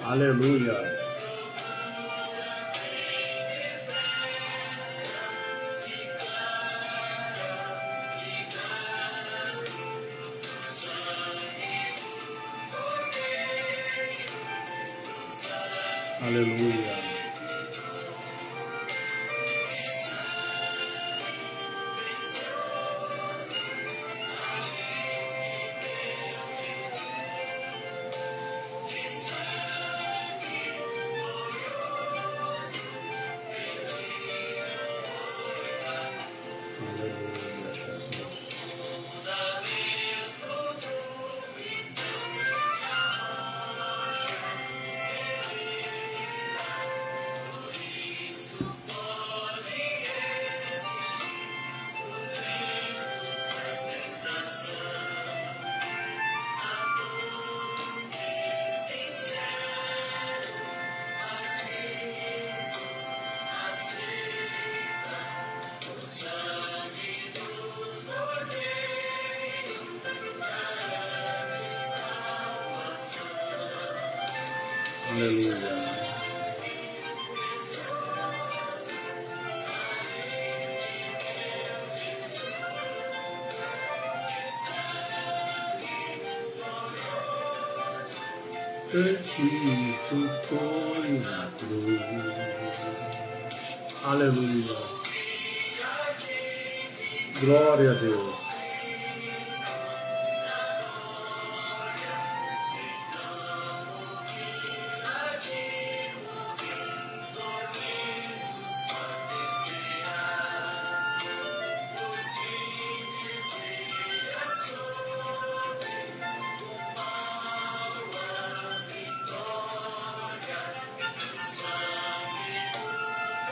Aleluia. Aleluia. Aleluia. Perdido foi na cruz. Aleluia. Glória a Deus.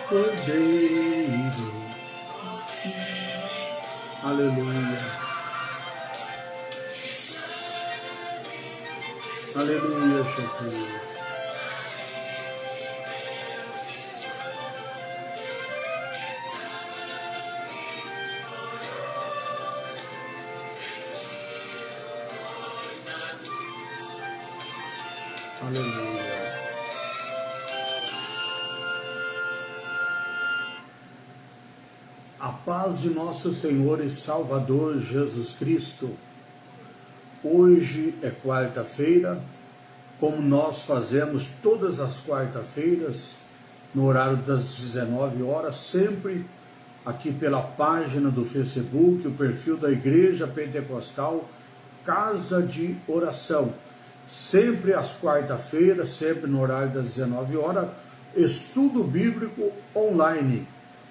Cordeiro, aleluia, aleluia, Jesus, aleluia. A paz de nosso Senhor e Salvador Jesus Cristo. Hoje é quarta-feira, como nós fazemos todas as quarta-feiras, no horário das 19 horas, sempre aqui pela página do Facebook, o perfil da Igreja Pentecostal Casa de Oração. Sempre às quarta-feiras, sempre no horário das 19 horas, estudo bíblico online.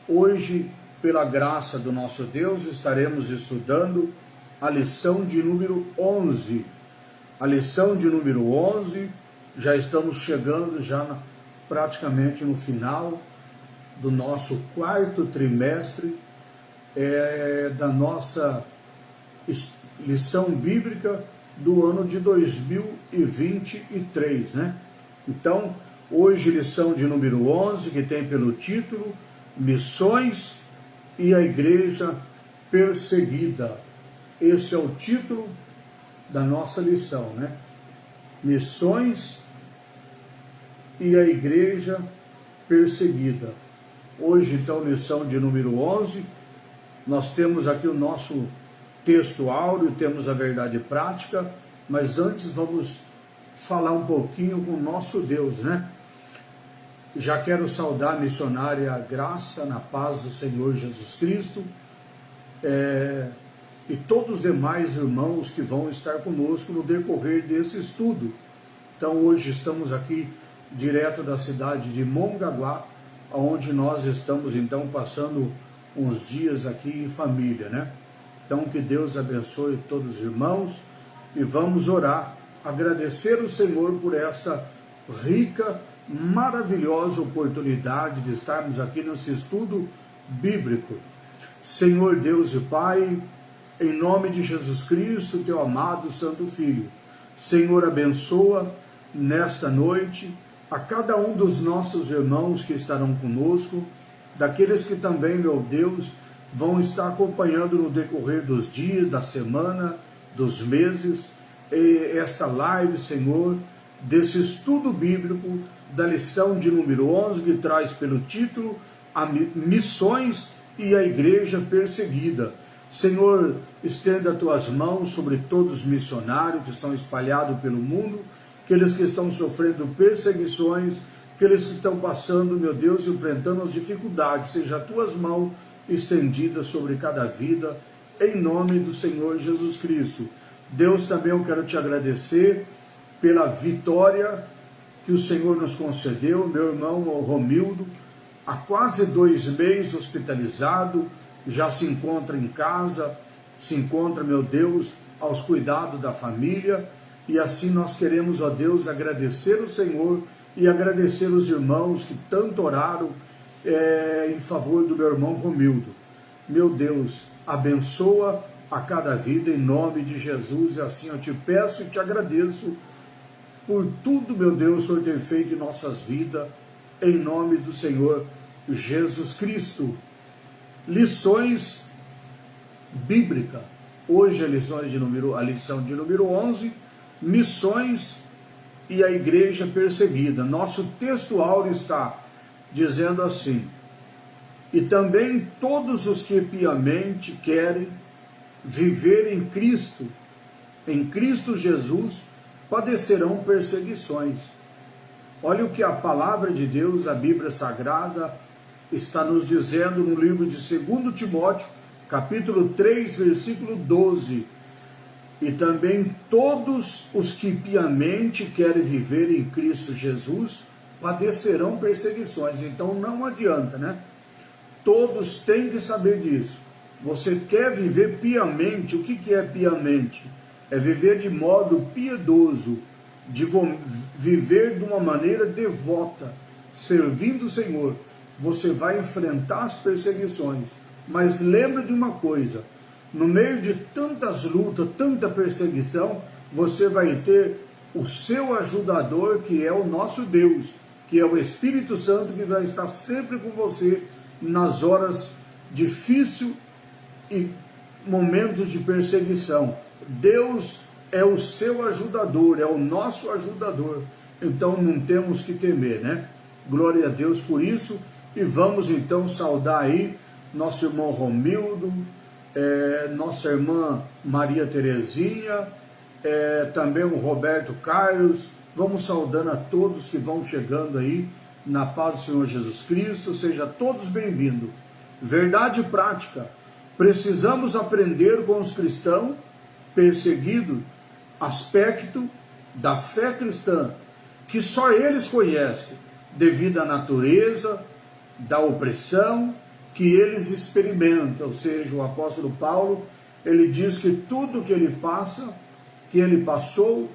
Hoje, pela graça do nosso Deus, estaremos estudando a lição de número 11. A lição de número 11, já estamos chegando praticamente no final do nosso quarto trimestre da nossa lição bíblica do ano de 2023, né? Então, hoje lição de número 11, que tem pelo título Missões e a Igreja Perseguida. Esse é o título da nossa lição, né? Missões e a Igreja Perseguida. Hoje, então, lição de número 11, nós temos aqui o nosso texto áureo, temos a verdade prática, mas antes vamos falar um pouquinho com o nosso Deus, né? Já quero saudar a missionária Graça, na paz do Senhor Jesus Cristo, e todos os demais irmãos que vão estar conosco no decorrer desse estudo. Então hoje estamos aqui direto da cidade de Mongaguá, onde nós estamos então passando uns dias aqui em família, né? Então que Deus abençoe todos os irmãos e vamos orar, agradecer o Senhor por essa rica, maravilhosa oportunidade de estarmos aqui nesse estudo bíblico. Senhor Deus e Pai, em nome de Jesus Cristo, teu amado Santo Filho, Senhor, abençoa nesta noite a cada um dos nossos irmãos que estarão conosco, daqueles que também, meu Deus, vão estar acompanhando no decorrer dos dias, da semana, dos meses, esta live, Senhor, desse estudo bíblico da lição de número 11, que traz pelo título Missões e a Igreja Perseguida. Senhor, estenda as tuas mãos sobre todos os missionários que estão espalhados pelo mundo, aqueles que estão sofrendo perseguições, aqueles que estão passando, meu Deus, enfrentando as dificuldades. Seja as tuas mãos estendidas sobre cada vida, em nome do Senhor Jesus Cristo. Deus, também eu quero te agradecer pela vitória que o Senhor nos concedeu. Meu irmão Romildo, há quase 2 meses hospitalizado, já se encontra em casa, se encontra, meu Deus, aos cuidados da família, e assim nós queremos, ó Deus, agradecer o Senhor e agradecer os irmãos que tanto oraram em favor do meu irmão Romildo. Meu Deus, abençoa a cada vida em nome de Jesus, e assim eu te peço e te agradeço por tudo, meu Deus, que o Senhor tem feito em nossas vidas, em nome do Senhor Jesus Cristo. Lições bíblicas. Hoje a lição de número 11, Missões e a Igreja Perseguida. Nosso texto áureo está dizendo assim: e também todos os que piamente querem viver em Cristo Jesus, padecerão perseguições. Olha o que a palavra de Deus, a Bíblia Sagrada, está nos dizendo no livro de 2 Timóteo, capítulo 3, versículo 12. E também todos os que piamente querem viver em Cristo Jesus padecerão perseguições. Então não adianta, né? Todos têm que saber disso. Você quer viver piamente? O que é piamente? É viver de modo piedoso, de viver de uma maneira devota, servindo o Senhor. Você vai enfrentar as perseguições, mas lembra de uma coisa: no meio de tantas lutas, tanta perseguição, você vai ter o seu ajudador, que é o nosso Deus, que é o Espírito Santo, que vai estar sempre com você nas horas difíceis e momentos de perseguição. Deus é o seu ajudador, é o nosso ajudador, então não temos que temer, né? Glória a Deus por isso. E vamos então saudar aí nosso irmão Romildo, nossa irmã Maria Terezinha, também o Roberto Carlos. Vamos saudando a todos que vão chegando aí, na paz do Senhor Jesus Cristo. Seja todos bem-vindos. Verdade prática: precisamos aprender com os cristãos perseguidos aspecto da fé cristã, que só eles conhecem, devido à natureza da opressão que eles experimentam. Ou seja, o apóstolo Paulo, ele diz que tudo que ele passa, que ele passou,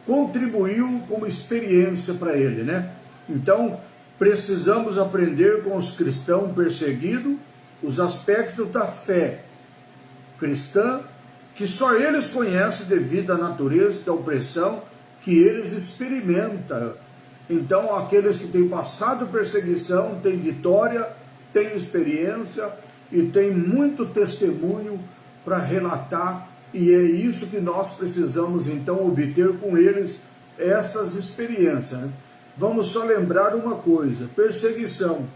contribuiu como experiência para ele, né? Então, precisamos aprender com os cristãos perseguidos os aspectos da fé cristã, que só eles conhecem devido à natureza da opressão que eles experimentam. Então, aqueles que têm passado perseguição têm vitória, têm experiência e têm muito testemunho para relatar, e é isso que nós precisamos então obter com eles, essas experiências, né? Vamos só lembrar uma coisa: perseguição.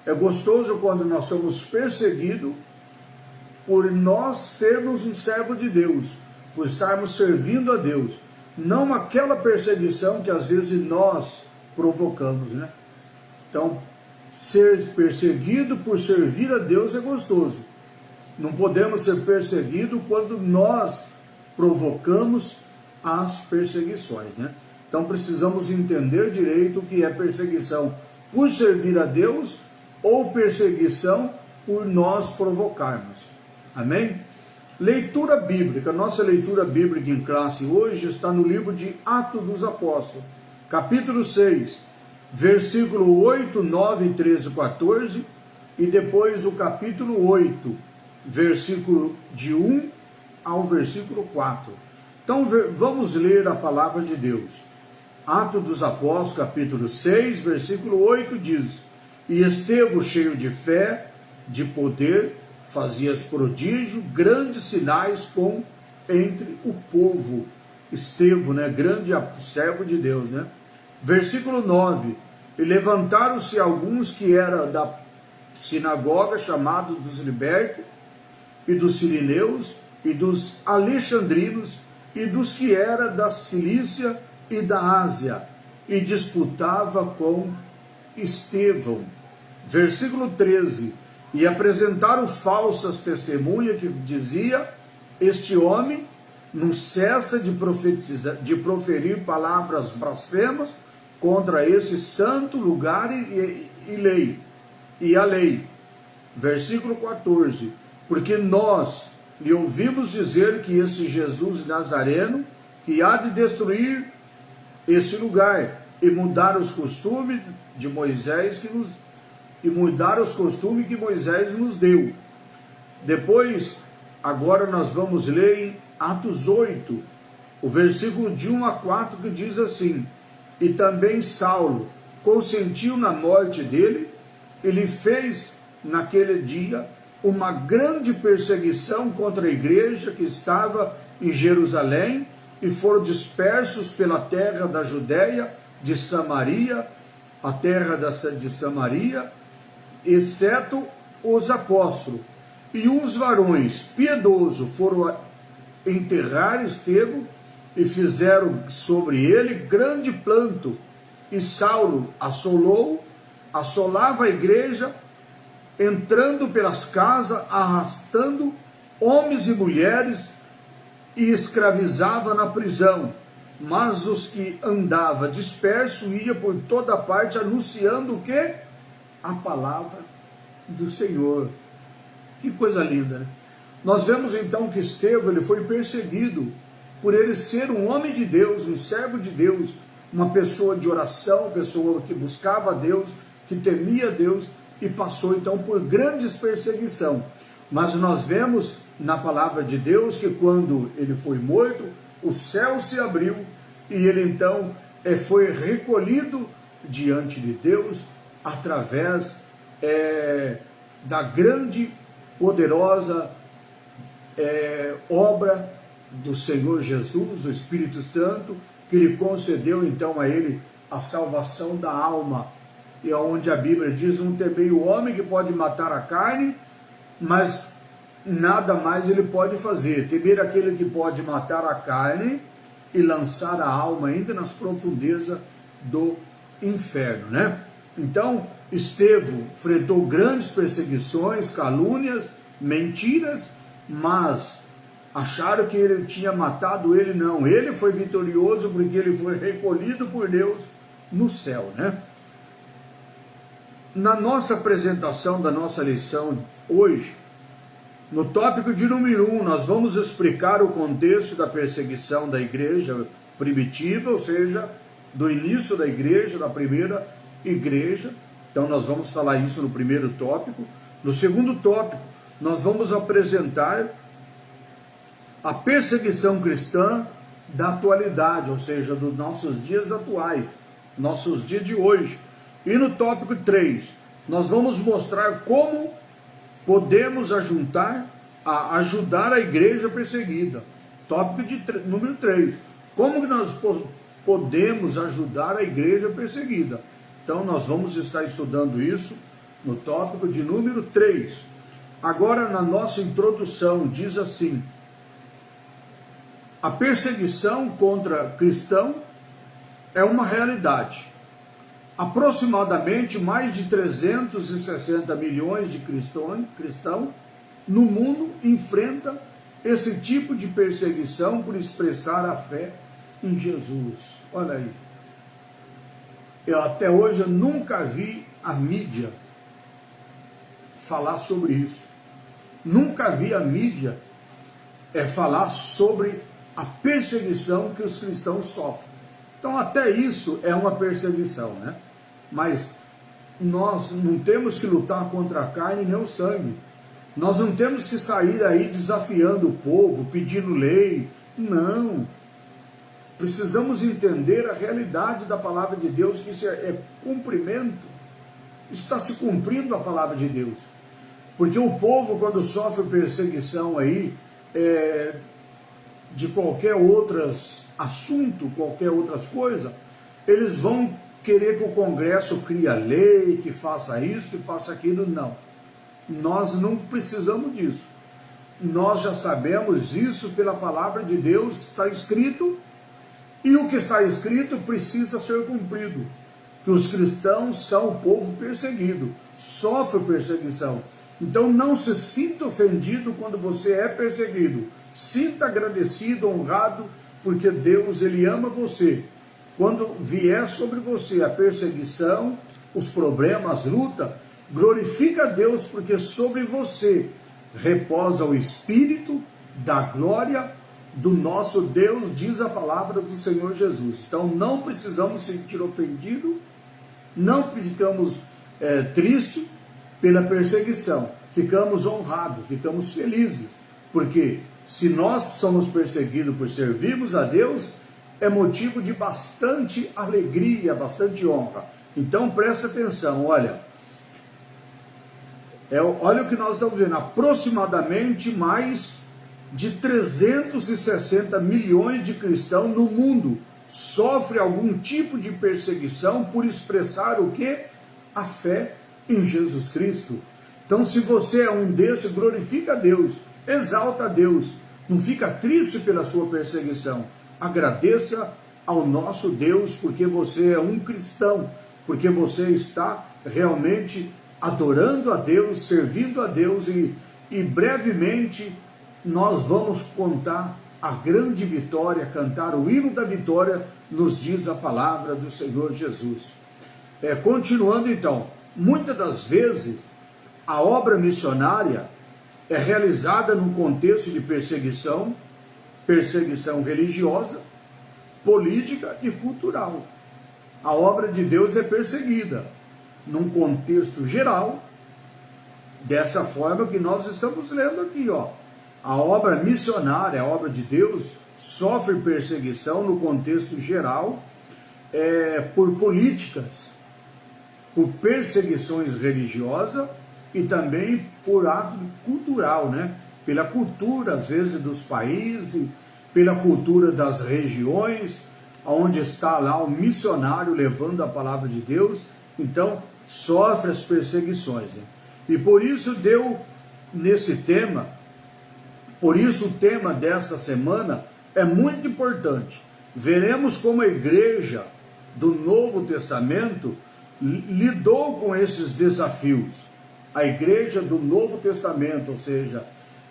É gostoso quando nós somos perseguidos por nós sermos um servo de Deus, por estarmos servindo a Deus. Não aquela perseguição que às vezes nós provocamos, né? Então, ser perseguido por servir a Deus é gostoso. Não podemos ser perseguidos quando nós provocamos as perseguições, né? Então precisamos entender direito o que é perseguição por servir a Deus ou perseguição por nós provocarmos. Amém? Leitura bíblica. Nossa leitura bíblica em classe hoje está no livro de Atos dos Apóstolos, capítulo 6, versículo 8, 9, 13, 14, e depois o capítulo 8, versículo de 1 ao versículo 4. Então vamos ler a palavra de Deus. Atos dos Apóstolos, capítulo 6, versículo 8 diz: e Estevão, cheio de fé, de poder, fazia prodígio, grandes sinais entre o povo. Estevão, né? Grande servo de Deus, né? Versículo 9: e levantaram-se alguns que eram da sinagoga, chamado dos libertos, e dos sirineus, e dos alexandrinos, e dos que eram da Cilícia e da Ásia, e disputava com Estevão. Versículo 13: e apresentaram falsas testemunhas que dizia: este homem não cessa de profetizar, de proferir palavras blasfemas contra esse santo lugar e a lei. Versículo 14: porque nós lhe ouvimos dizer que esse Jesus Nazareno, que há de destruir esse lugar e mudar os costumes de Moisés que Moisés nos deu. Depois, agora nós vamos ler em Atos 8, o versículo de 1 a 4, que diz assim: e também Saulo consentiu na morte dele, ele fez naquele dia uma grande perseguição contra a igreja que estava em Jerusalém, e foram dispersos pela terra da Judéia, de Samaria, a terra de Samaria, exceto os apóstolos. E uns varões piedosos foram enterrar Estevão, e fizeram sobre ele grande planto. E Saulo assolava a igreja, entrando pelas casas, arrastando homens e mulheres, e escravizava na prisão. Mas os que andavam dispersos iam por toda parte anunciando o quê? A palavra do Senhor. Que coisa linda, né? Nós vemos então que Estevão, ele foi perseguido por ele ser um homem de Deus, um servo de Deus, uma pessoa de oração, uma pessoa que buscava a Deus, que temia a Deus, e passou então por grandes perseguição. Mas nós vemos na palavra de Deus que quando ele foi morto, o céu se abriu e ele então foi recolhido diante de Deus através da grande, poderosa obra do Senhor Jesus, do Espírito Santo, que lhe concedeu então a ele a salvação da alma. E onde a Bíblia diz: não temei o homem que pode matar a carne, mas nada mais ele pode fazer. Temer aquele que pode matar a carne e lançar a alma ainda nas profundezas do inferno, né? Então, Estevão enfrentou grandes perseguições, calúnias, mentiras, mas acharam que ele tinha matado ele. Não, ele foi vitorioso porque ele foi recolhido por Deus no céu, né? Na nossa apresentação da nossa lição hoje, no tópico de número 1, nós vamos explicar o contexto da perseguição da igreja primitiva, ou seja, do início da igreja, da primeira igreja. Então nós vamos falar isso no primeiro tópico. No segundo tópico, nós vamos apresentar a perseguição cristã da atualidade, ou seja, dos nossos dias atuais, nossos dias de hoje. E no tópico 3, nós vamos mostrar como podemos ajudar a igreja perseguida. Tópico número 3. Como que nós podemos ajudar a igreja perseguida? Então nós vamos estar estudando isso no tópico de número 3. Agora, na nossa introdução, diz assim: a perseguição contra cristão é uma realidade. Aproximadamente mais de 360 milhões de cristãos no mundo enfrentam esse tipo de perseguição por expressar a fé em Jesus. Olha aí. Até hoje eu nunca vi a mídia falar sobre isso. Nunca vi a mídia falar sobre a perseguição que os cristãos sofrem. Então até isso é uma perseguição, né? Mas nós não temos que lutar contra a carne nem o sangue. Nós não temos que sair aí desafiando o povo, pedindo lei. Não. Precisamos entender a realidade da palavra de Deus, que isso é cumprimento. Está se cumprindo a palavra de Deus. Porque o povo, quando sofre perseguição aí, de qualquer outras assunto, qualquer outras coisas, eles vão querer que o Congresso crie a lei, que faça isso, que faça aquilo. Não. Nós não precisamos disso. Nós já sabemos isso pela palavra de Deus, está escrito, e o que está escrito precisa ser cumprido. Que os cristãos são o povo perseguido, sofre perseguição. Então não se sinta ofendido quando você é perseguido. Sinta agradecido, honrado, porque Deus, Ele ama você. Quando vier sobre você a perseguição, os problemas, as lutas, glorifica a Deus, porque sobre você reposa o Espírito da glória do nosso Deus, diz a palavra do Senhor Jesus. Então não precisamos se sentir ofendidos, não ficamos tristes pela perseguição, ficamos honrados, ficamos felizes, porque se nós somos perseguidos por servirmos a Deus, é motivo de bastante alegria, bastante honra. Então presta atenção, olha o que nós estamos vendo, aproximadamente mais de 360 milhões de cristãos no mundo sofrem algum tipo de perseguição por expressar o que? A fé em Jesus Cristo. Então, se você é um desses, glorifica a Deus, exalta a Deus, não fica triste pela sua perseguição, agradeça ao nosso Deus, porque você é um cristão, porque você está realmente adorando a Deus, servindo a Deus, e brevemente nós vamos contar a grande vitória, cantar o hino da vitória, nos diz a palavra do Senhor Jesus. Continuando então, muitas das vezes a obra missionária é realizada num contexto de perseguição religiosa, política e cultural. A obra de Deus é perseguida num contexto geral, dessa forma que nós estamos lendo aqui, ó. A obra missionária, a obra de Deus, sofre perseguição no contexto geral, por políticas, por perseguições religiosas e também por ato cultural, né? Pela cultura, às vezes, dos países, pela cultura das regiões, onde está lá o missionário levando a palavra de Deus, então sofre as perseguições, né? E por isso deu nesse tema, por isso o tema desta semana é muito importante. Veremos como a igreja do Novo Testamento lidou com esses desafios. A igreja do Novo Testamento, ou seja,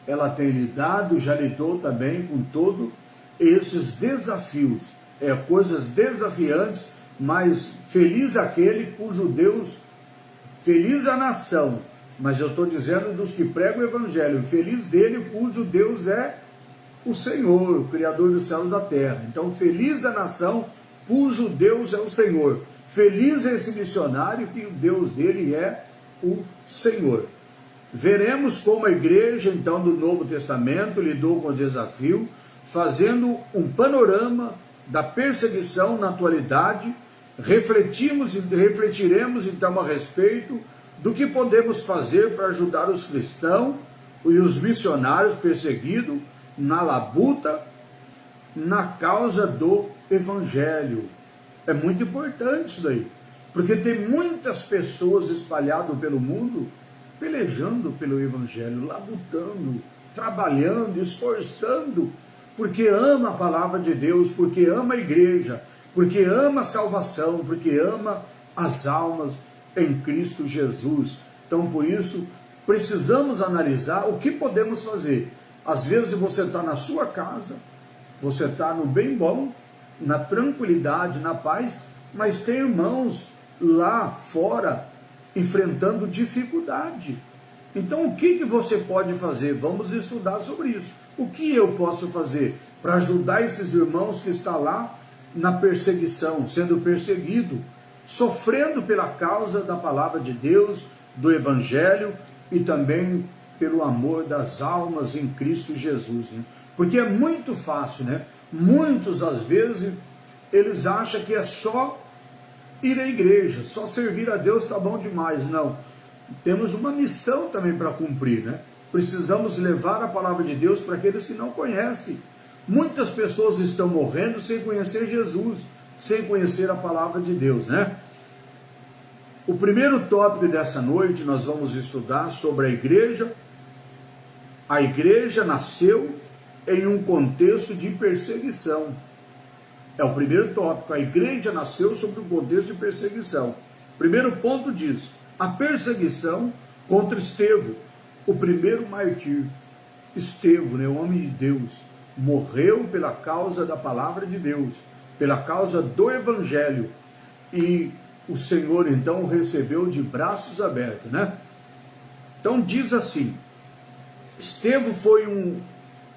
ela tem lidado, já lidou também com todos esses desafios, coisas desafiantes, mas feliz aquele cujo Deus, feliz a nação, mas eu estou dizendo dos que pregam o Evangelho, feliz dele cujo Deus é o Senhor, o Criador do céu e da terra. Então feliz a nação cujo Deus é o Senhor, feliz é esse missionário que o Deus dele é o Senhor. Veremos como a igreja então do Novo Testamento lidou com o desafio, fazendo um panorama da perseguição na atualidade. Refletiremos então a respeito do que podemos fazer para ajudar os cristãos e os missionários perseguidos na labuta, na causa do Evangelho. É muito importante isso daí, porque tem muitas pessoas espalhadas pelo mundo pelejando pelo Evangelho, labutando, trabalhando, esforçando, porque ama a palavra de Deus, porque ama a igreja, porque ama a salvação, porque ama as almas em Cristo Jesus. Então, por isso, precisamos analisar o que podemos fazer. Às vezes você está na sua casa, você está no bem bom, na tranquilidade, na paz, mas tem irmãos lá fora enfrentando dificuldade. Então, o que você pode fazer? Vamos estudar sobre isso. O que eu posso fazer para ajudar esses irmãos que estão lá na perseguição, sendo perseguido, sofrendo pela causa da palavra de Deus, do Evangelho e também pelo amor das almas em Cristo Jesus, né? Porque é muito fácil, né? Muitos, às vezes, eles acham que é só ir à igreja, só servir a Deus está bom demais. Não, temos uma missão também para cumprir, né? Precisamos levar a palavra de Deus para aqueles que não conhecem, Muitas pessoas estão morrendo sem conhecer Jesus, sem conhecer a palavra de Deus, né? O primeiro tópico dessa noite nós vamos estudar sobre a igreja. A igreja nasceu em um contexto de perseguição. É o primeiro tópico. A igreja nasceu sob um contexto de perseguição. Primeiro ponto diz: a perseguição contra Estevão, o primeiro mártir. Estevão, né, o homem de Deus, morreu pela causa da palavra de Deus, pela causa do evangelho, e o Senhor então o recebeu de braços abertos, né? Então diz assim: Estevão foi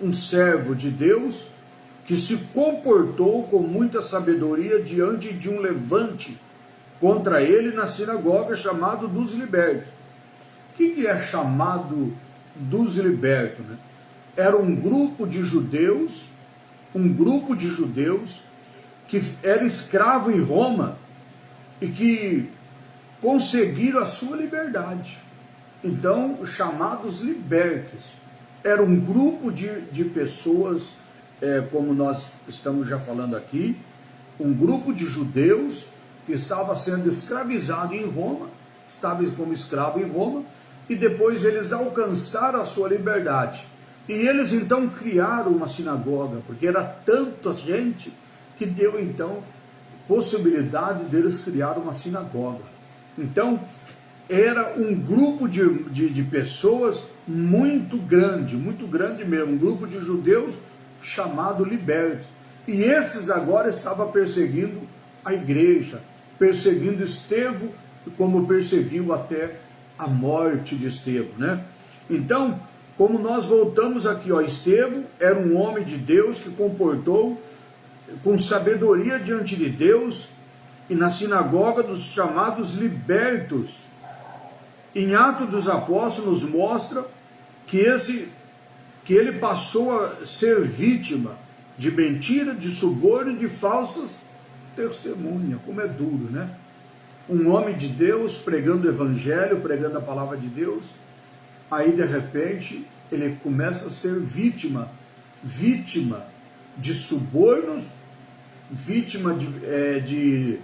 um servo de Deus que se comportou com muita sabedoria diante de um levante contra ele na sinagoga chamado dos libertos. O que é chamado dos libertos, né? Era um grupo de judeus que era escravo em Roma e que conseguiram a sua liberdade. Então, chamados libertos. Era um grupo de pessoas, como nós estamos já falando aqui, um grupo de judeus que estava sendo escravizado em Roma, estava como escravo em Roma, e depois eles alcançaram a sua liberdade. E eles então criaram uma sinagoga, porque era tanta gente que deu então possibilidade deles criar uma sinagoga. Então, era um grupo de pessoas muito grande mesmo, um grupo de judeus chamado libertos. E esses agora estavam perseguindo a igreja, perseguindo Estevão, como perseguiu até a morte de Estevão, né? Então, como nós voltamos aqui, ó, Estevão era um homem de Deus que comportou com sabedoria diante de Deus e na sinagoga dos chamados libertos. Em Atos dos Apóstolos mostra que ele passou a ser vítima de mentira, de suborno e de falsas testemunhas. Como é duro, né? Um homem de Deus pregando o evangelho, pregando a palavra de Deus, aí de repente ele começa a ser vítima de subornos, vítima de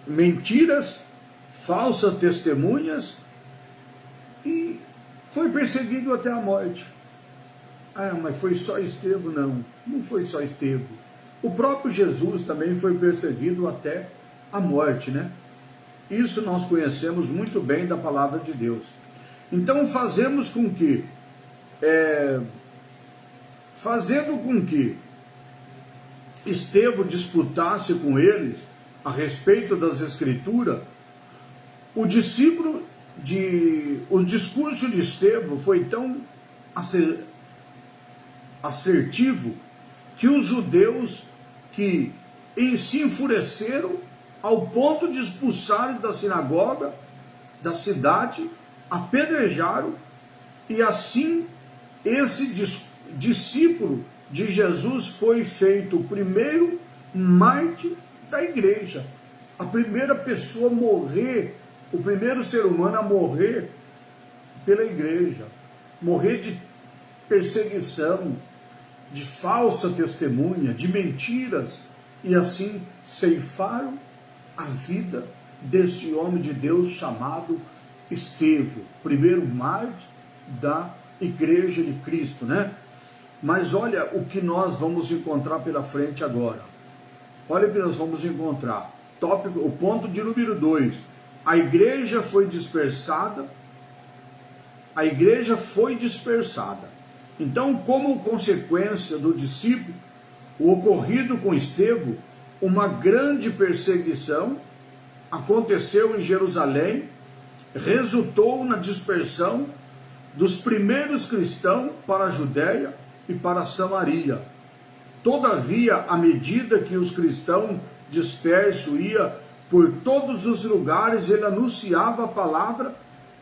mentiras, falsas testemunhas, e foi perseguido até a morte. Ah, mas foi só Estevão? Não foi só Estevão. O próprio Jesus também foi perseguido até a morte, né? Isso nós conhecemos muito bem da palavra de Deus. Então fazendo com que Estevão disputasse com eles a respeito das Escrituras, o discurso de Estevão foi tão assertivo que os judeus que se enfureceram ao ponto de expulsarem da sinagoga, da cidade, apedrejaram, e assim esse discípulo de Jesus foi feito o primeiro mártir da igreja, a primeira pessoa a morrer, o primeiro ser humano a morrer pela igreja, morrer de perseguição, de falsa testemunha, de mentiras, e assim ceifaram a vida desse homem de Deus chamado Estevão, primeiro mártir da igreja de Cristo, né? Mas olha o que nós vamos encontrar pela frente agora. Olha o que nós vamos encontrar. O ponto de número 2. A igreja foi dispersada. A igreja foi dispersada. Então, como consequência do discípulo, o ocorrido com Estevão, uma grande perseguição aconteceu em Jerusalém, resultou na dispersão dos primeiros cristãos para a Judéia e para a Samaria. Todavia, à medida que os cristãos dispersos iam por todos os lugares, ele anunciava a palavra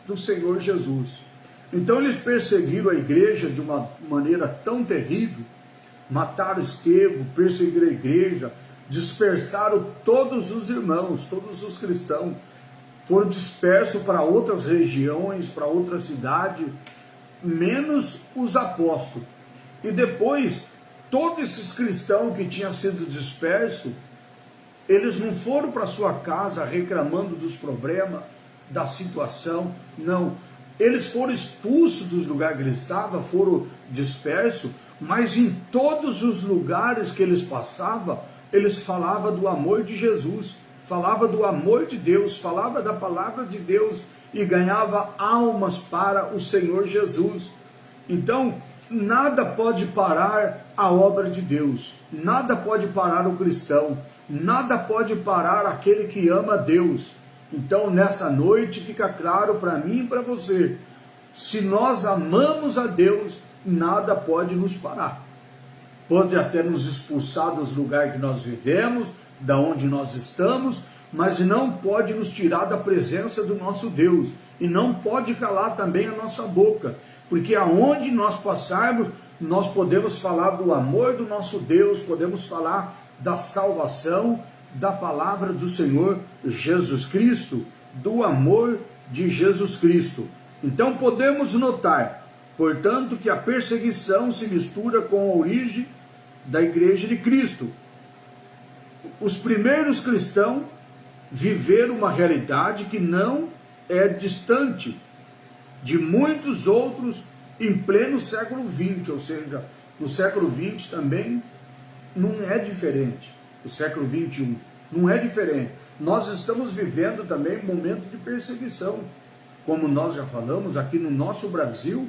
do Senhor Jesus. Então eles perseguiram a igreja de uma maneira tão terrível, mataram Estevão, perseguiram a igreja, dispersaram todos os irmãos, todos os cristãos, foram dispersos para outras regiões, para outras cidades, menos os apóstolos. E depois todos esses cristãos que tinham sido dispersos, eles não foram para sua casa reclamando dos problemas, da situação, não. Eles foram expulsos dos lugares que eles estavam, foram dispersos, mas em todos os lugares que eles passavam, eles falavam do amor de Jesus, falavam do amor de Deus, falavam da palavra de Deus e ganhava almas para o Senhor Jesus. Então, nada pode parar a obra de Deus, nada pode parar o cristão, nada pode parar aquele que ama Deus. Então, nessa noite, fica claro para mim e para você, se nós amamos a Deus, nada pode nos parar. Pode até nos expulsar dos lugares que nós vivemos, da onde nós estamos, mas não pode nos tirar da presença do nosso Deus, e não pode calar também a nossa boca, porque aonde nós passarmos, nós podemos falar do amor do nosso Deus, podemos falar da salvação, da palavra do Senhor Jesus Cristo, do amor de Jesus Cristo. Então podemos notar, portanto, que a perseguição se mistura com a origem da igreja de Cristo. Os primeiros cristãos viveram uma realidade que não é distante de muitos outros em pleno século XX, ou seja, no século XX também não é diferente, o século XXI não é diferente. Nós estamos vivendo também um momento de perseguição, como nós já falamos aqui no nosso Brasil,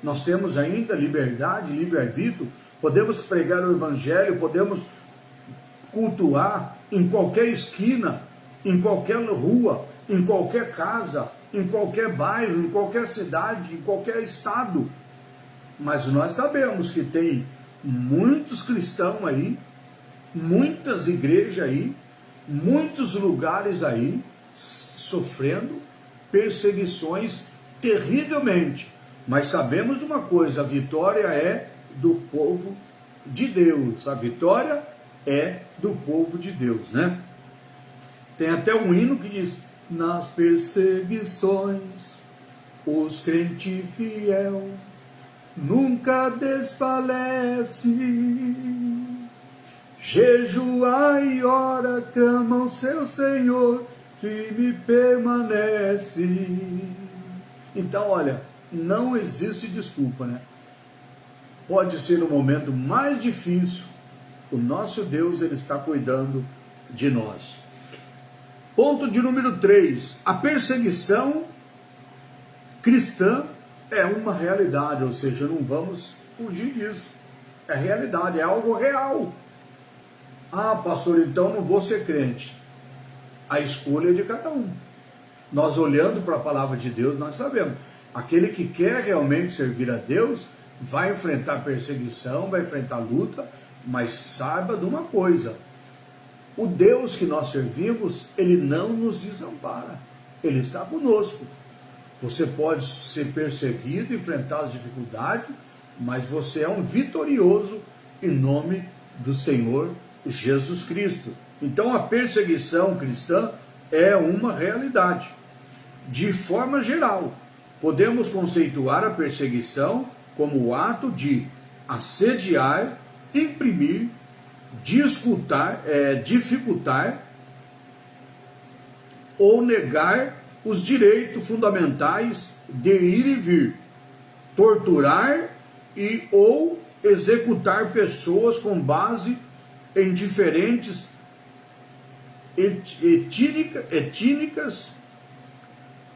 nós temos ainda liberdade, livre-arbítrio, podemos pregar o evangelho, podemos cultuar em qualquer esquina, em qualquer rua, em qualquer casa, em qualquer bairro, em qualquer cidade, em qualquer estado. Mas nós sabemos que tem muitos cristãos aí, muitas igrejas aí, muitos lugares aí, sofrendo perseguições terrivelmente. Mas sabemos uma coisa, a vitória é do povo de Deus, a vitória é do povo de Deus, né? Tem até um hino que diz: nas perseguições, os crentes fiel nunca desfalece, jejua e ora, clama ao seu Senhor, firme permanece. Então, olha, não existe desculpa, né? Pode ser o momento mais difícil, o nosso Deus, ele está cuidando de nós. Ponto de número 3, a perseguição cristã é uma realidade, ou seja, não vamos fugir disso, é realidade, é algo real. Ah, pastor, então não vou ser crente. A escolha é de cada um. Nós olhando para a palavra de Deus, nós sabemos, aquele que quer realmente servir a Deus, vai enfrentar perseguição, vai enfrentar luta, mas saiba de uma coisa, o Deus que nós servimos, ele não nos desampara, ele está conosco. Você pode ser perseguido, enfrentar as dificuldades, mas você é um vitorioso em nome do Senhor Jesus Cristo. Então a perseguição cristã é uma realidade. De forma geral, podemos conceituar a perseguição como o ato de assediar, imprimir, dificultar ou negar os direitos fundamentais de ir e vir, torturar e ou executar pessoas com base em diferentes étnicas,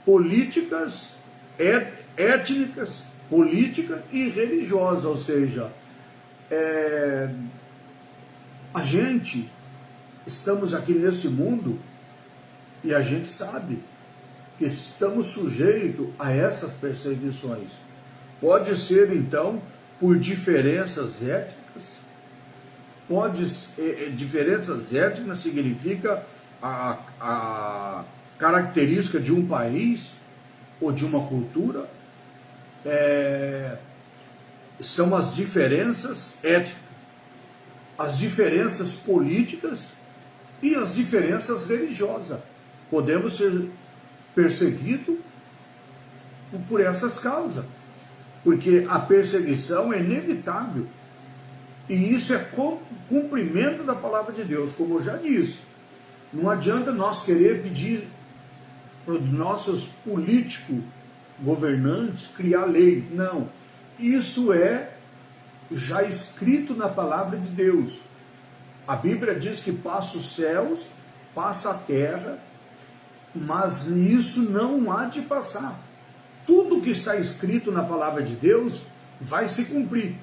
políticas, étnicas, política e religiosa, ou seja, a gente estamos aqui nesse mundo e a gente sabe que estamos sujeitos a essas perseguições. Pode ser então por diferenças étnicas, diferenças étnicas significa a característica de um país ou de uma cultura, são as diferenças étnicas, as diferenças políticas e as diferenças religiosas. Podemos ser perseguidos por essas causas, porque a perseguição é inevitável. E isso é cumprimento da palavra de Deus, como eu já disse. Não adianta nós querer pedir para os nossos políticos, governantes, criar lei. Não. Isso é já escrito na palavra de Deus. A Bíblia diz que passa os céus, passa a terra, mas isso não há de passar. Tudo que está escrito na palavra de Deus vai se cumprir.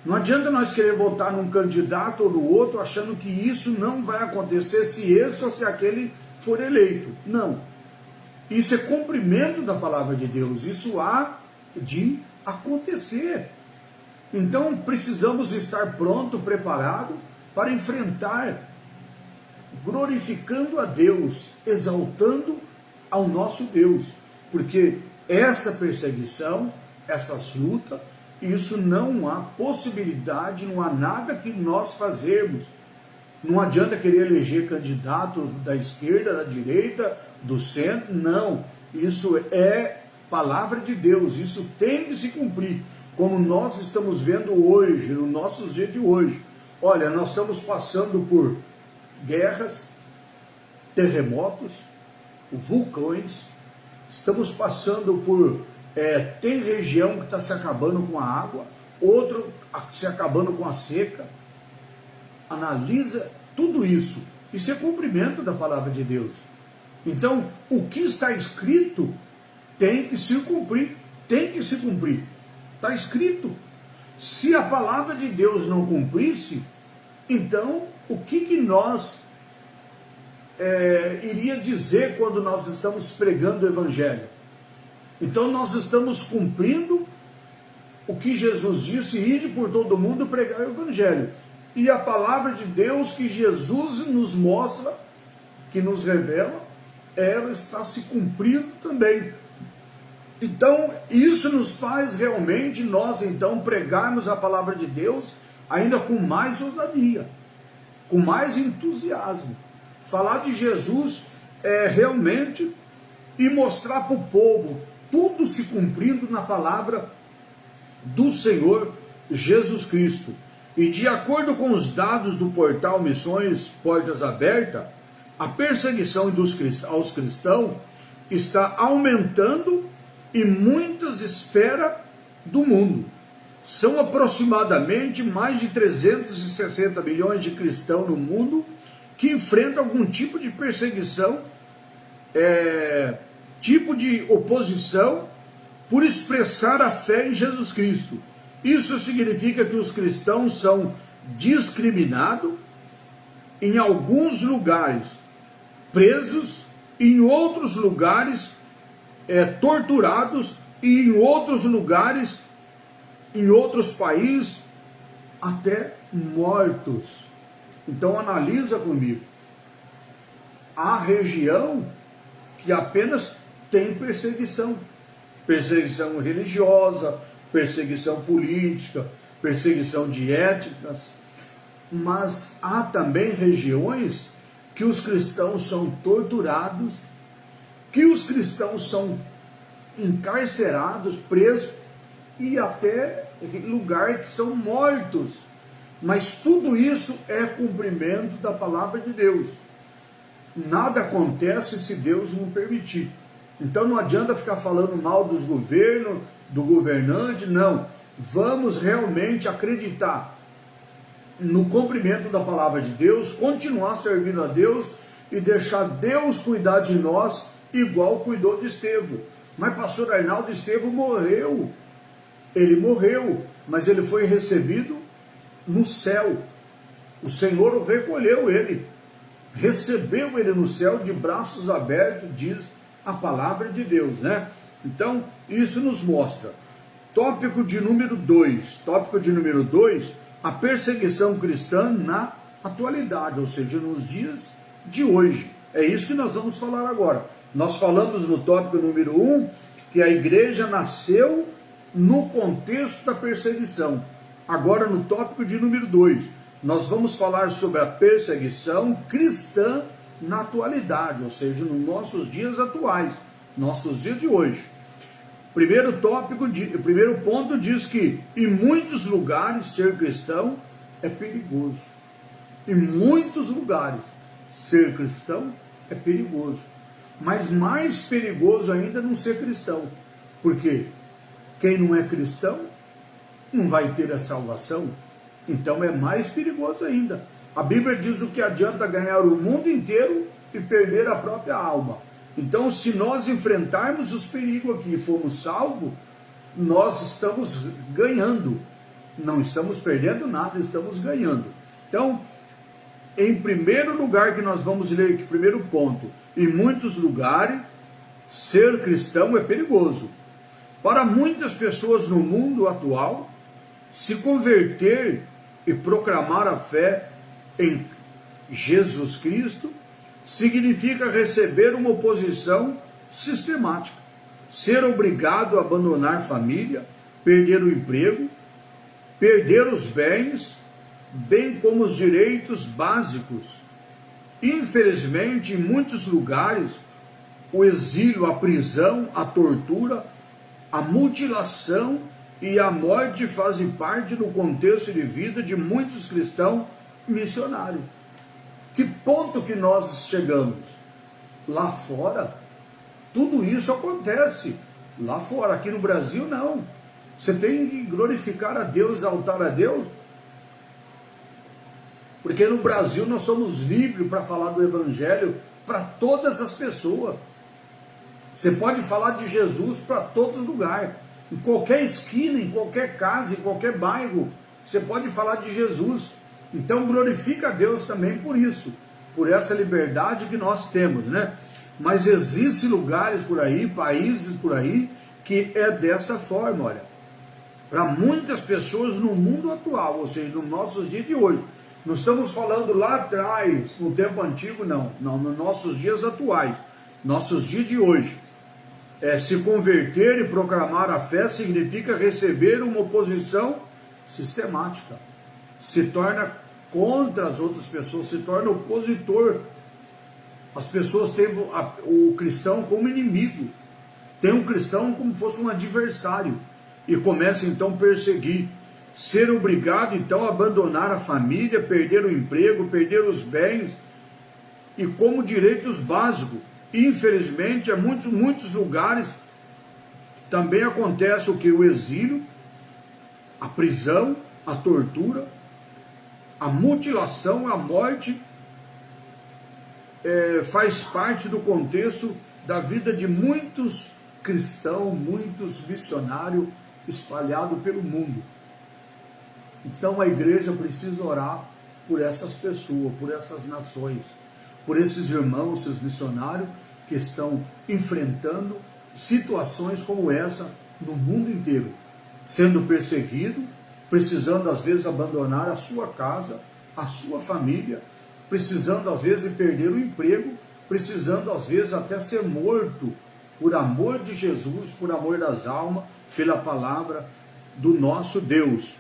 Não adianta nós querer votar num candidato ou no outro achando que isso não vai acontecer se esse ou se aquele for eleito. Não. Isso é cumprimento da palavra de Deus. Isso há de acontecer. Então precisamos estar pronto, preparado para enfrentar, glorificando a Deus, exaltando ao nosso Deus. Porque essa perseguição, essas lutas, isso não há possibilidade, não há nada que nós fazermos. Não adianta querer eleger candidato da esquerda, da direita, do centro, não. Isso é palavra de Deus, isso tem que se cumprir, como nós estamos vendo hoje, nos nossos dias de hoje. Olha, nós estamos passando por guerras, terremotos, vulcões, estamos passando por... tem região que está se acabando com a água, outro se acabando com a seca. Analisa tudo isso. Isso é cumprimento da palavra de Deus. Então, o que está escrito tem que se cumprir. Tem que se cumprir. Está escrito. Se a palavra de Deus não cumprisse, então o que nós iria dizer quando nós estamos pregando o Evangelho? Então nós estamos cumprindo o que Jesus disse: ide por todo mundo pregar o Evangelho. E a palavra de Deus que Jesus nos mostra, que nos revela, ela está se cumprindo também. Então isso nos faz realmente nós então pregarmos a palavra de Deus ainda com mais ousadia, com mais entusiasmo. Falar de Jesus realmente e mostrar para o povo tudo se cumprindo na palavra do Senhor Jesus Cristo. E de acordo com os dados do portal Missões Portas Abertas, a perseguição aos cristãos está aumentando em muitas esferas do mundo. São aproximadamente mais de 360 milhões de cristãos no mundo que enfrentam algum tipo de perseguição, tipo de oposição por expressar a fé em Jesus Cristo. Isso significa que os cristãos são discriminados em alguns lugares, presos, em outros lugares torturados e em outros lugares, em outros países, até mortos. Então analisa comigo. Há região que apenas tem perseguição. Perseguição religiosa, perseguição política, perseguição de éticas. Mas há também regiões que os cristãos são torturados, que os cristãos são encarcerados, presos e até lugar que são mortos. Mas tudo isso é cumprimento da palavra de Deus. Nada acontece se Deus não permitir. Então não adianta ficar falando mal dos governos, do governante, não. Vamos realmente acreditar no cumprimento da palavra de Deus, continuar servindo a Deus e deixar Deus cuidar de nós igual cuidou de Estevão. Mas pastor Arnaldo, Estevão morreu. Ele morreu, mas ele foi recebido no céu. O Senhor o recolheu ele, recebeu ele no céu de braços abertos, diz a palavra de Deus, né? Então, isso nos mostra. Tópico de número 2, a perseguição cristã na atualidade, ou seja, nos dias de hoje. É isso que nós vamos falar agora. Nós falamos no tópico número 1 que a igreja nasceu no contexto da perseguição. Agora no tópico de número 2, nós vamos falar sobre a perseguição cristã na atualidade, ou seja, nos nossos dias atuais, nossos dias de hoje. Primeiro ponto diz que em muitos lugares ser cristão é perigoso. Em muitos lugares, ser cristão é perigoso. Mas mais perigoso ainda não ser cristão. Porque quem não é cristão não vai ter a salvação. Então é mais perigoso ainda. A Bíblia diz o que adianta ganhar o mundo inteiro e perder a própria alma. Então, se nós enfrentarmos os perigos aqui e formos salvos, nós estamos ganhando. Não estamos perdendo nada, estamos ganhando. Então, em primeiro lugar que nós vamos ler aqui, primeiro ponto, em muitos lugares, ser cristão é perigoso. Para muitas pessoas no mundo atual, se converter e proclamar a fé em Jesus Cristo significa receber uma oposição sistemática, ser obrigado a abandonar família, perder o emprego, perder os bens, bem como os direitos básicos. Infelizmente, em muitos lugares, o exílio, a prisão, a tortura, a mutilação e a morte fazem parte do contexto de vida de muitos cristãos missionários. Que ponto que nós chegamos? Lá fora, tudo isso acontece. Lá fora, aqui no Brasil, não. Você tem que glorificar a Deus, exaltar a Deus. Porque no Brasil nós somos livres para falar do Evangelho para todas as pessoas. Você pode falar de Jesus para todos os lugares. Em qualquer esquina, em qualquer casa, em qualquer bairro, você pode falar de Jesus. Então glorifica a Deus também por isso, por essa liberdade que nós temos, né? Mas existem lugares por aí, países por aí, que é dessa forma, olha. Para muitas pessoas no mundo atual, ou seja, nos nossos dias de hoje. Não estamos falando lá atrás, no tempo antigo, não. Não, nos nossos dias atuais, nossos dias de hoje. Se converter e proclamar a fé significa receber uma oposição sistemática. Se torna contra as outras pessoas, se torna opositor. As pessoas têm o cristão como inimigo, tem o cristão como se fosse um adversário, e começa então a perseguir, ser obrigado então a abandonar a família, perder o emprego, perder os bens, e como direitos básicos. Infelizmente, em muitos lugares também acontece o que? O exílio, a prisão, a tortura, a mutilação, a morte, faz parte do contexto da vida de muitos cristãos, muitos missionários espalhados pelo mundo. Então a igreja precisa orar por essas pessoas, por essas nações, por esses irmãos, esses missionários que estão enfrentando situações como essa no mundo inteiro, sendo perseguido, precisando às vezes abandonar a sua casa, a sua família, precisando às vezes perder o emprego, precisando às vezes até ser morto, por amor de Jesus, por amor das almas, pela palavra do nosso Deus.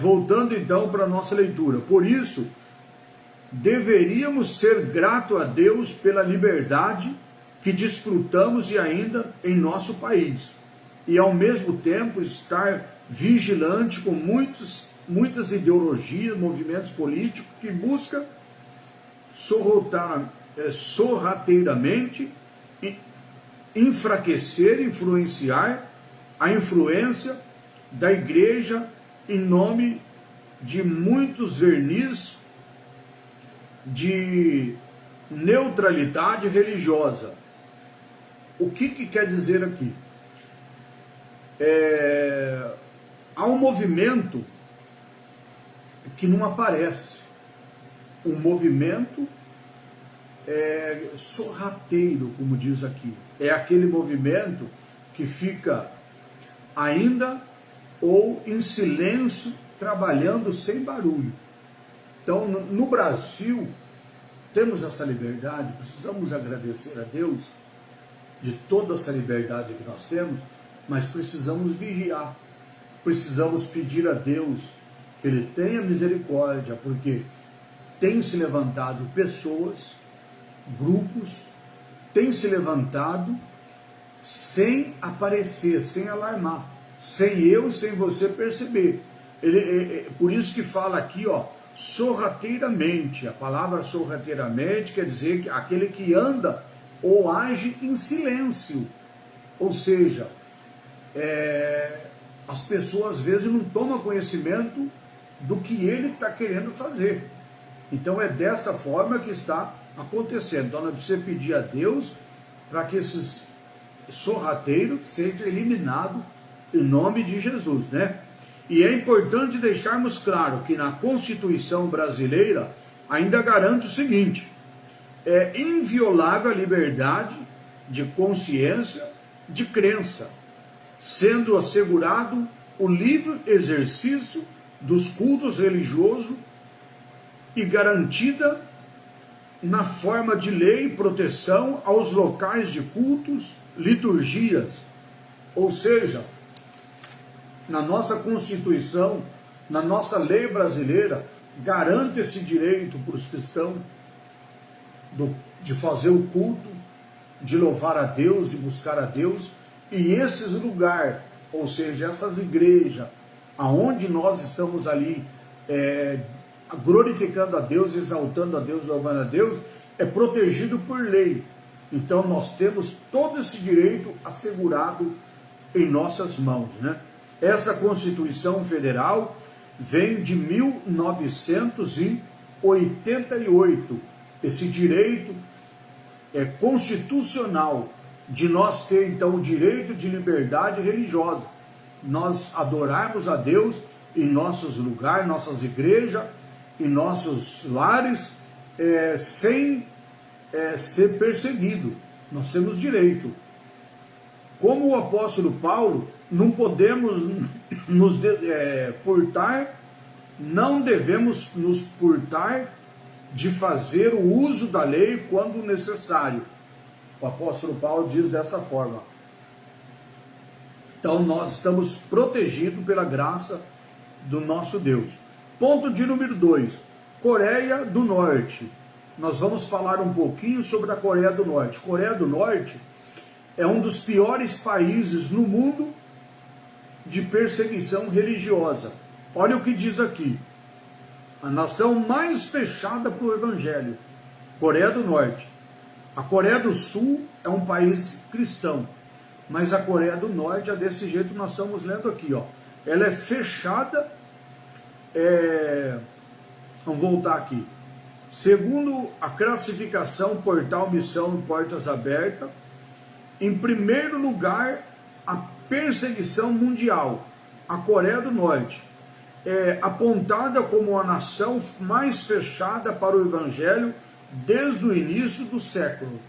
Voltando então para a nossa leitura, por isso, deveríamos ser gratos a Deus pela liberdade que desfrutamos e ainda em nosso país, e ao mesmo tempo estar vigilante com muitas ideologias, movimentos políticos que buscam sorrateiramente enfraquecer, influenciar a influência da igreja em nome de muitos verniz de neutralidade religiosa. O que quer dizer aqui? Há um movimento que não aparece, um movimento sorrateiro, como diz aqui. É aquele movimento que fica ainda ou em silêncio, trabalhando sem barulho. Então, no Brasil, temos essa liberdade, precisamos agradecer a Deus de toda essa liberdade que nós temos, mas precisamos vigiar, precisamos pedir a Deus que Ele tenha misericórdia, porque tem se levantado pessoas, grupos, tem se levantado sem aparecer, sem alarmar, sem eu e sem você perceber. Por isso que fala aqui, ó, sorrateiramente. A palavra sorrateiramente quer dizer que aquele que anda ou age em silêncio. Ou seja, as pessoas às vezes não tomam conhecimento do que ele está querendo fazer. Então é dessa forma que está acontecendo. Então nós precisamos pedir a Deus para que esses sorrateiros sejam eliminados em nome de Jesus, né? E é importante deixarmos claro que na Constituição brasileira ainda garante o seguinte: é inviolável a liberdade de consciência, de crença, sendo assegurado o livre exercício dos cultos religiosos e garantida na forma de lei proteção aos locais de cultos, liturgias. Ou seja, na nossa Constituição, na nossa lei brasileira, garante esse direito para os cristãos de fazer o culto, de louvar a Deus, de buscar a Deus. E esses lugares, ou seja, essas igrejas, aonde nós estamos ali glorificando a Deus, exaltando a Deus, louvando a Deus, é protegido por lei. Então nós temos todo esse direito assegurado em nossas mãos, né? Essa Constituição Federal vem de 1988. Esse direito é constitucional de nós ter então o direito de liberdade religiosa, nós adorarmos a Deus em nossos lugares, nossas igrejas, em nossos lares, sem ser perseguido. Nós temos direito. Como o apóstolo Paulo, não podemos nos furtar, não devemos nos furtar de fazer o uso da lei quando necessário. O apóstolo Paulo diz dessa forma. Então nós estamos protegidos pela graça do nosso Deus. Ponto de número 2, Coreia do Norte. Nós vamos falar um pouquinho sobre a Coreia do Norte. Coreia do Norte é um dos piores países no mundo de perseguição religiosa. Olha o que diz aqui: a nação mais fechada para o Evangelho, Coreia do Norte. A Coreia do Sul é um país cristão, mas a Coreia do Norte é desse jeito que nós estamos lendo aqui, ó. Ela é fechada, vamos voltar aqui. Segundo a classificação Portal Missão Portas Abertas, em primeiro lugar, a perseguição mundial. A Coreia do Norte é apontada como a nação mais fechada para o Evangelho desde o início do século.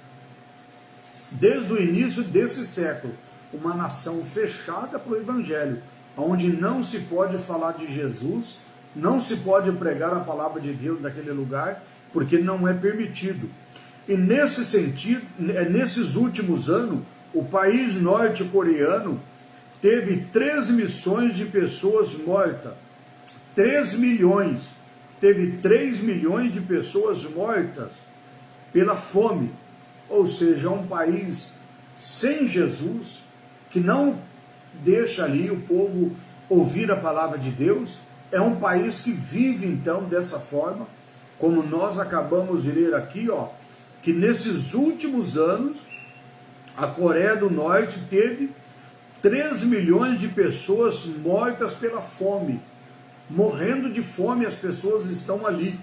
Desde o início desse século, uma nação fechada para o Evangelho, onde não se pode falar de Jesus, não se pode pregar a palavra de Deus naquele lugar, porque não é permitido. E nesse sentido, nesses últimos anos, o país norte-coreano teve 3 missões de pessoas mortas. 3 milhões. Teve 3 milhões de pessoas mortas pela fome. Ou seja, é um país sem Jesus, que não deixa ali o povo ouvir a palavra de Deus. É um país que vive então dessa forma, como nós acabamos de ler aqui, ó, que nesses últimos anos a Coreia do Norte teve 3 milhões de pessoas mortas pela fome, morrendo de fome, as pessoas estão ali.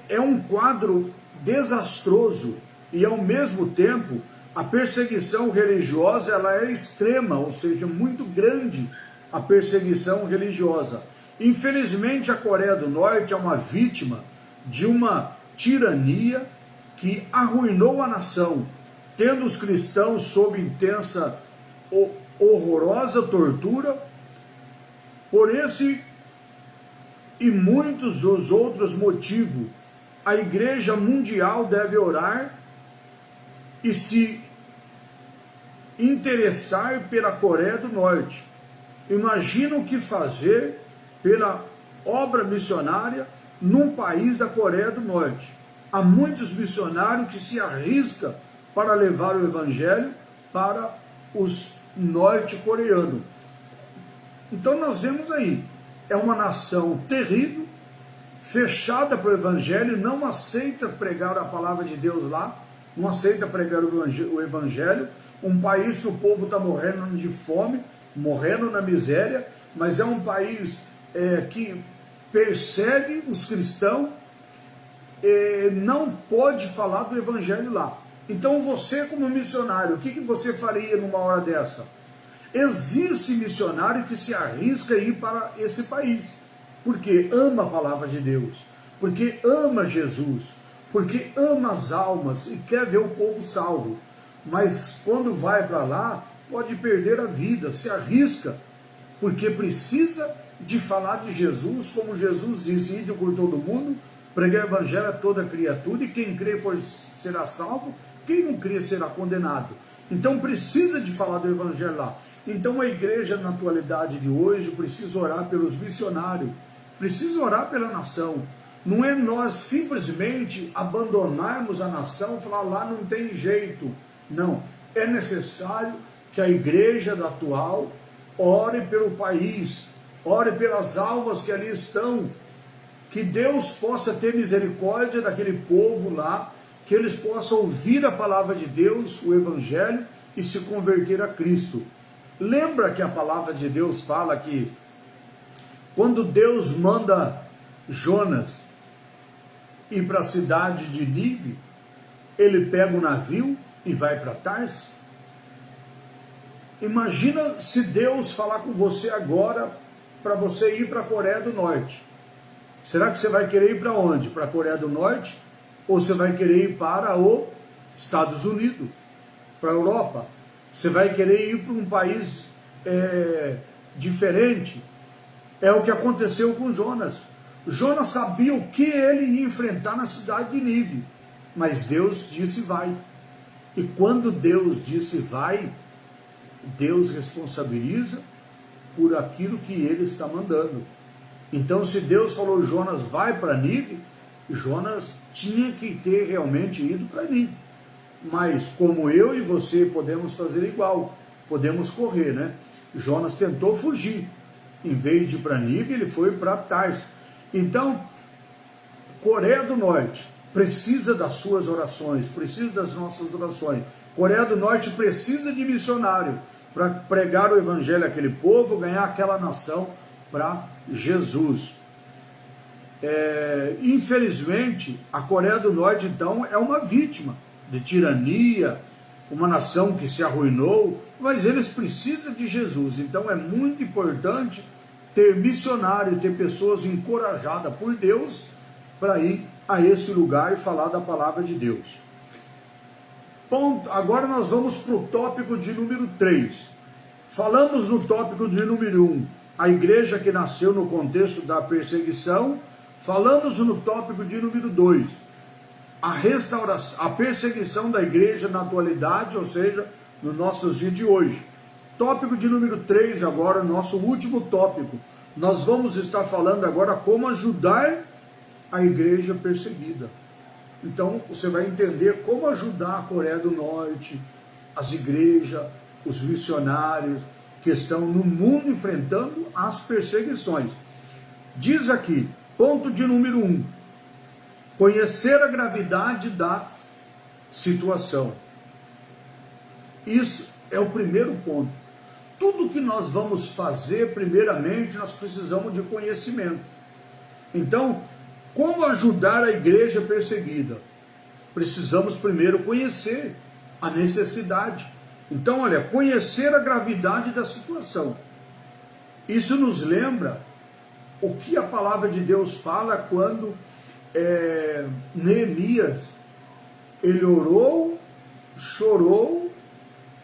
É um quadro desastroso e ao mesmo tempo a perseguição religiosa ela é extrema, ou seja, muito grande a perseguição religiosa. Infelizmente a Coreia do Norte é uma vítima de uma tirania que arruinou a nação, tendo os cristãos sob intensa, horrorosa tortura. Por esse e muitos os outros motivos, a Igreja Mundial deve orar e se interessar pela Coreia do Norte. Imagina o que fazer pela obra missionária num país da Coreia do Norte. Há muitos missionários que se arriscam para levar o Evangelho para os norte-coreanos. Então nós vemos aí, é uma nação terrível, fechada para o evangelho, não aceita pregar a palavra de Deus lá, não aceita pregar o evangelho, um país que o povo está morrendo de fome, morrendo na miséria, mas é um país que persegue os cristãos, não pode falar do evangelho lá. Então você, como missionário, o que você faria numa hora dessa? Existe missionário que se arrisca a ir para esse país, porque ama a palavra de Deus, porque ama Jesus, porque ama as almas e quer ver o povo salvo, mas quando vai para lá, pode perder a vida, se arrisca, porque precisa de falar de Jesus, como Jesus disse: ide por todo mundo, pregar o evangelho a toda criatura, e quem crê será salvo, quem não crê será condenado. Então precisa de falar do evangelho lá. Então a igreja na atualidade de hoje precisa orar pelos missionários, precisa orar pela nação. Não é nós simplesmente abandonarmos a nação e falar lá não tem jeito. Não, é necessário que a igreja atual ore pelo país, ore pelas almas que ali estão, que Deus possa ter misericórdia daquele povo lá, que eles possam ouvir a palavra de Deus, o evangelho, e se converter a Cristo. Lembra que a palavra de Deus fala que quando Deus manda Jonas ir para a cidade de Nínive, ele pega o navio e vai para Tarso? Imagina se Deus falar com você agora para você ir para a Coreia do Norte. Será que você vai querer ir para onde? Para a Coreia do Norte? Ou você vai querer ir para os Estados Unidos? Para a Europa? Você vai querer ir para um país diferente? É o que aconteceu com Jonas. Jonas sabia o que ele ia enfrentar na cidade de Nínive, mas Deus disse vai. E quando Deus disse vai, Deus responsabiliza por aquilo que ele está mandando. Então, se Deus falou Jonas vai para Nínive, Jonas tinha que ter realmente ido para Nínive. Mas como eu e você podemos fazer igual, podemos correr, né? Jonas tentou fugir. Em vez de ir para Nínive, ele foi para Tarso. Então, Coreia do Norte precisa das suas orações, precisa das nossas orações. Coreia do Norte precisa de missionário para pregar o evangelho àquele povo, ganhar aquela nação para Jesus. Infelizmente, a Coreia do Norte, então, é uma vítima de tirania, uma nação que se arruinou, mas eles precisam de Jesus. Então é muito importante ter missionário, ter pessoas encorajadas por Deus para ir a esse lugar e falar da palavra de Deus. Ponto. Agora nós vamos para o tópico de número 3. Falamos no tópico de número 1, a igreja que nasceu no contexto da perseguição. Falamos no tópico de número 2, a restauração, a perseguição da igreja na atualidade, ou seja, nos nossos dias de hoje. Tópico de número 3 agora, nosso último tópico. Nós vamos estar falando agora como ajudar a igreja perseguida. Então, você vai entender como ajudar a Coreia do Norte, as igrejas, os missionários que estão no mundo enfrentando as perseguições. Diz aqui, ponto de número 1, conhecer a gravidade da situação. Isso é o primeiro ponto. Tudo que nós vamos fazer, primeiramente, nós precisamos de conhecimento. Então, como ajudar a igreja perseguida? Precisamos primeiro conhecer a necessidade. Então, olha, conhecer a gravidade da situação. Isso nos lembra o que a palavra de Deus fala quando Neemias, ele orou, chorou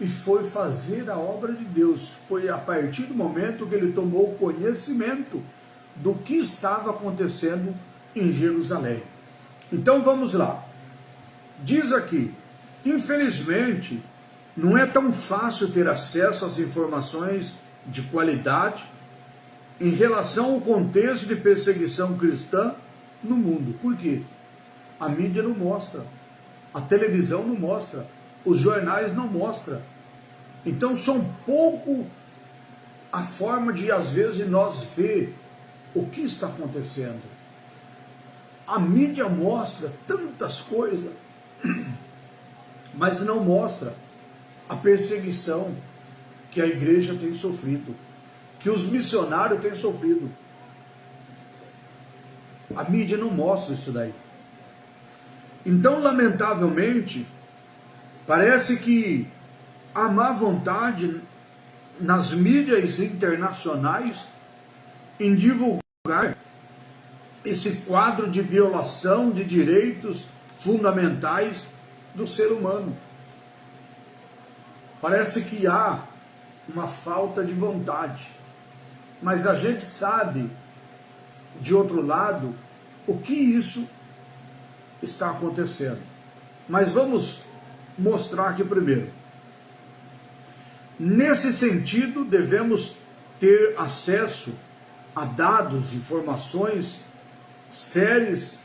e foi fazer a obra de Deus. Foi a partir do momento que ele tomou conhecimento do que estava acontecendo em Jerusalém. Então vamos lá. Diz aqui, infelizmente, não é tão fácil ter acesso às informações de qualidade em relação ao contexto de perseguição cristã no mundo. Por quê? A mídia não mostra, a televisão não mostra, os jornais não mostram. Então são pouco a forma de, às vezes, nós ver o que está acontecendo. A mídia mostra tantas coisas, mas não mostra a perseguição que a igreja tem sofrido, que os missionários têm sofrido. A mídia não mostra isso daí. Então, lamentavelmente, parece que há má vontade nas mídias internacionais em divulgar esse quadro de violação de direitos fundamentais do ser humano. Parece que há uma falta de vontade, mas a gente sabe, de outro lado, o que isso está acontecendo. Mas vamos mostrar aqui primeiro. Nesse sentido, devemos ter acesso a dados, informações sérias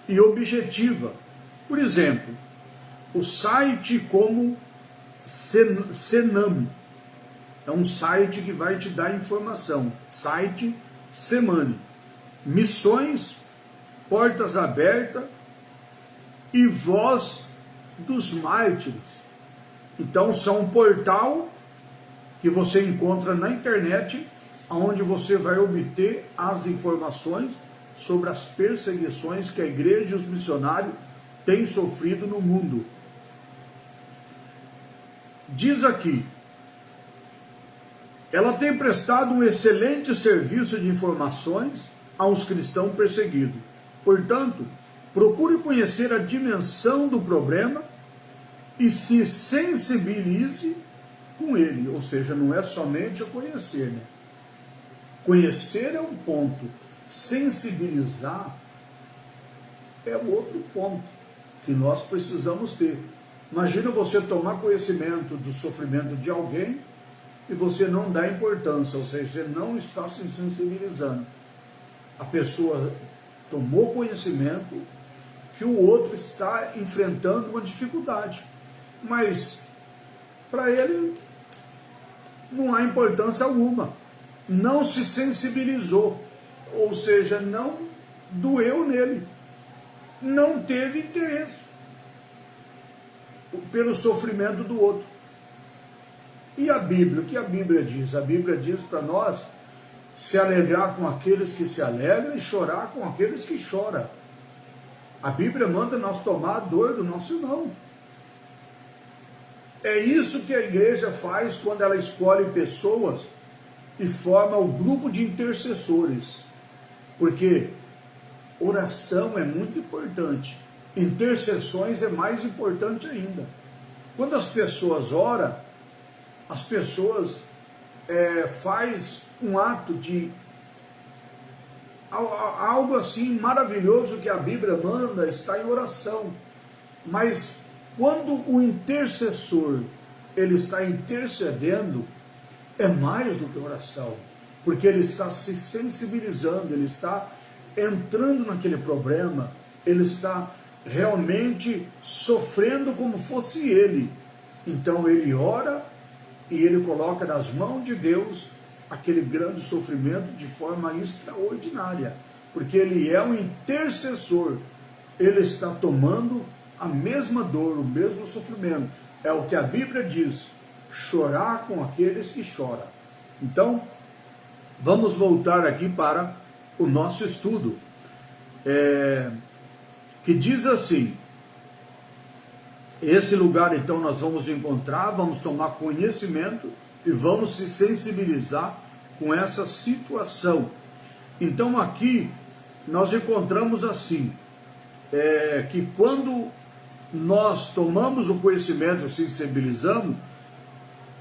e objetivas. Por exemplo, o site como Senam é um site que vai te dar informação. Site Semane. Missões, Portas Abertas e Voz dos Mártires. Então, são um portal que você encontra na internet, onde você vai obter as informações sobre as perseguições que a igreja e os missionários têm sofrido no mundo. Diz aqui, ela tem prestado um excelente serviço de informações aos cristãos perseguidos. Portanto, procure conhecer a dimensão do problema e se sensibilize com ele. Ou seja, não é somente a conhecer, né? Conhecer é um ponto, sensibilizar é o outro ponto que nós precisamos ter. Imagina você tomar conhecimento do sofrimento de alguém e você não dá importância, ou seja, você não está se sensibilizando. A pessoa tomou conhecimento que o outro está enfrentando uma dificuldade, mas para ele não há importância alguma. Não se sensibilizou, ou seja, não doeu nele, não teve interesse pelo sofrimento do outro. E a Bíblia, o que a Bíblia diz? A Bíblia diz para nós se alegrar com aqueles que se alegram e chorar com aqueles que choram. A Bíblia manda nós tomar a dor do nosso irmão. É isso que a igreja faz quando ela escolhe pessoas e forma o grupo de intercessores. Porque oração é muito importante. Intercessões é mais importante ainda. Quando as pessoas oram, as pessoas faz um ato de algo assim maravilhoso que a Bíblia manda, está em oração. Mas quando o intercessor ele está intercedendo, é mais do que oração, porque ele está se sensibilizando, ele está entrando naquele problema, ele está realmente sofrendo como fosse ele. Então ele ora e ele coloca nas mãos de Deus aquele grande sofrimento de forma extraordinária, porque ele é um intercessor, ele está tomando a mesma dor, o mesmo sofrimento. É o que a Bíblia diz, chorar com aqueles que choram. Então, vamos voltar aqui para o nosso estudo, que diz assim, esse lugar então nós vamos encontrar, vamos tomar conhecimento e vamos se sensibilizar com essa situação. Então aqui nós encontramos assim, que quando nós tomamos o conhecimento, sensibilizamos,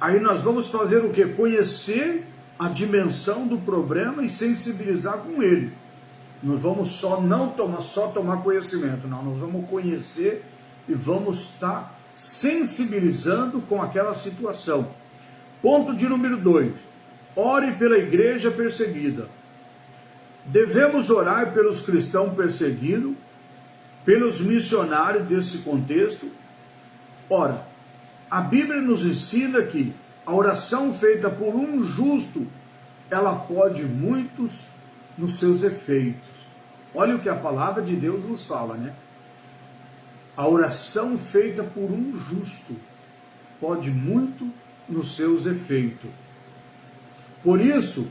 aí nós vamos fazer o que? Conhecer a dimensão do problema e sensibilizar com ele. Nós vamos não tomar conhecimento, não, nós vamos conhecer e vamos estar sensibilizando com aquela situação. Ponto de número 2, ore pela igreja perseguida. Devemos orar pelos cristãos perseguidos, pelos missionários desse contexto. Ora, a Bíblia nos ensina que A oração feita por um justo, ela pode muitos nos seus efeitos. Olha o que a palavra de Deus nos fala, né? A oração feita por um justo pode muito nos seus efeitos. Por isso,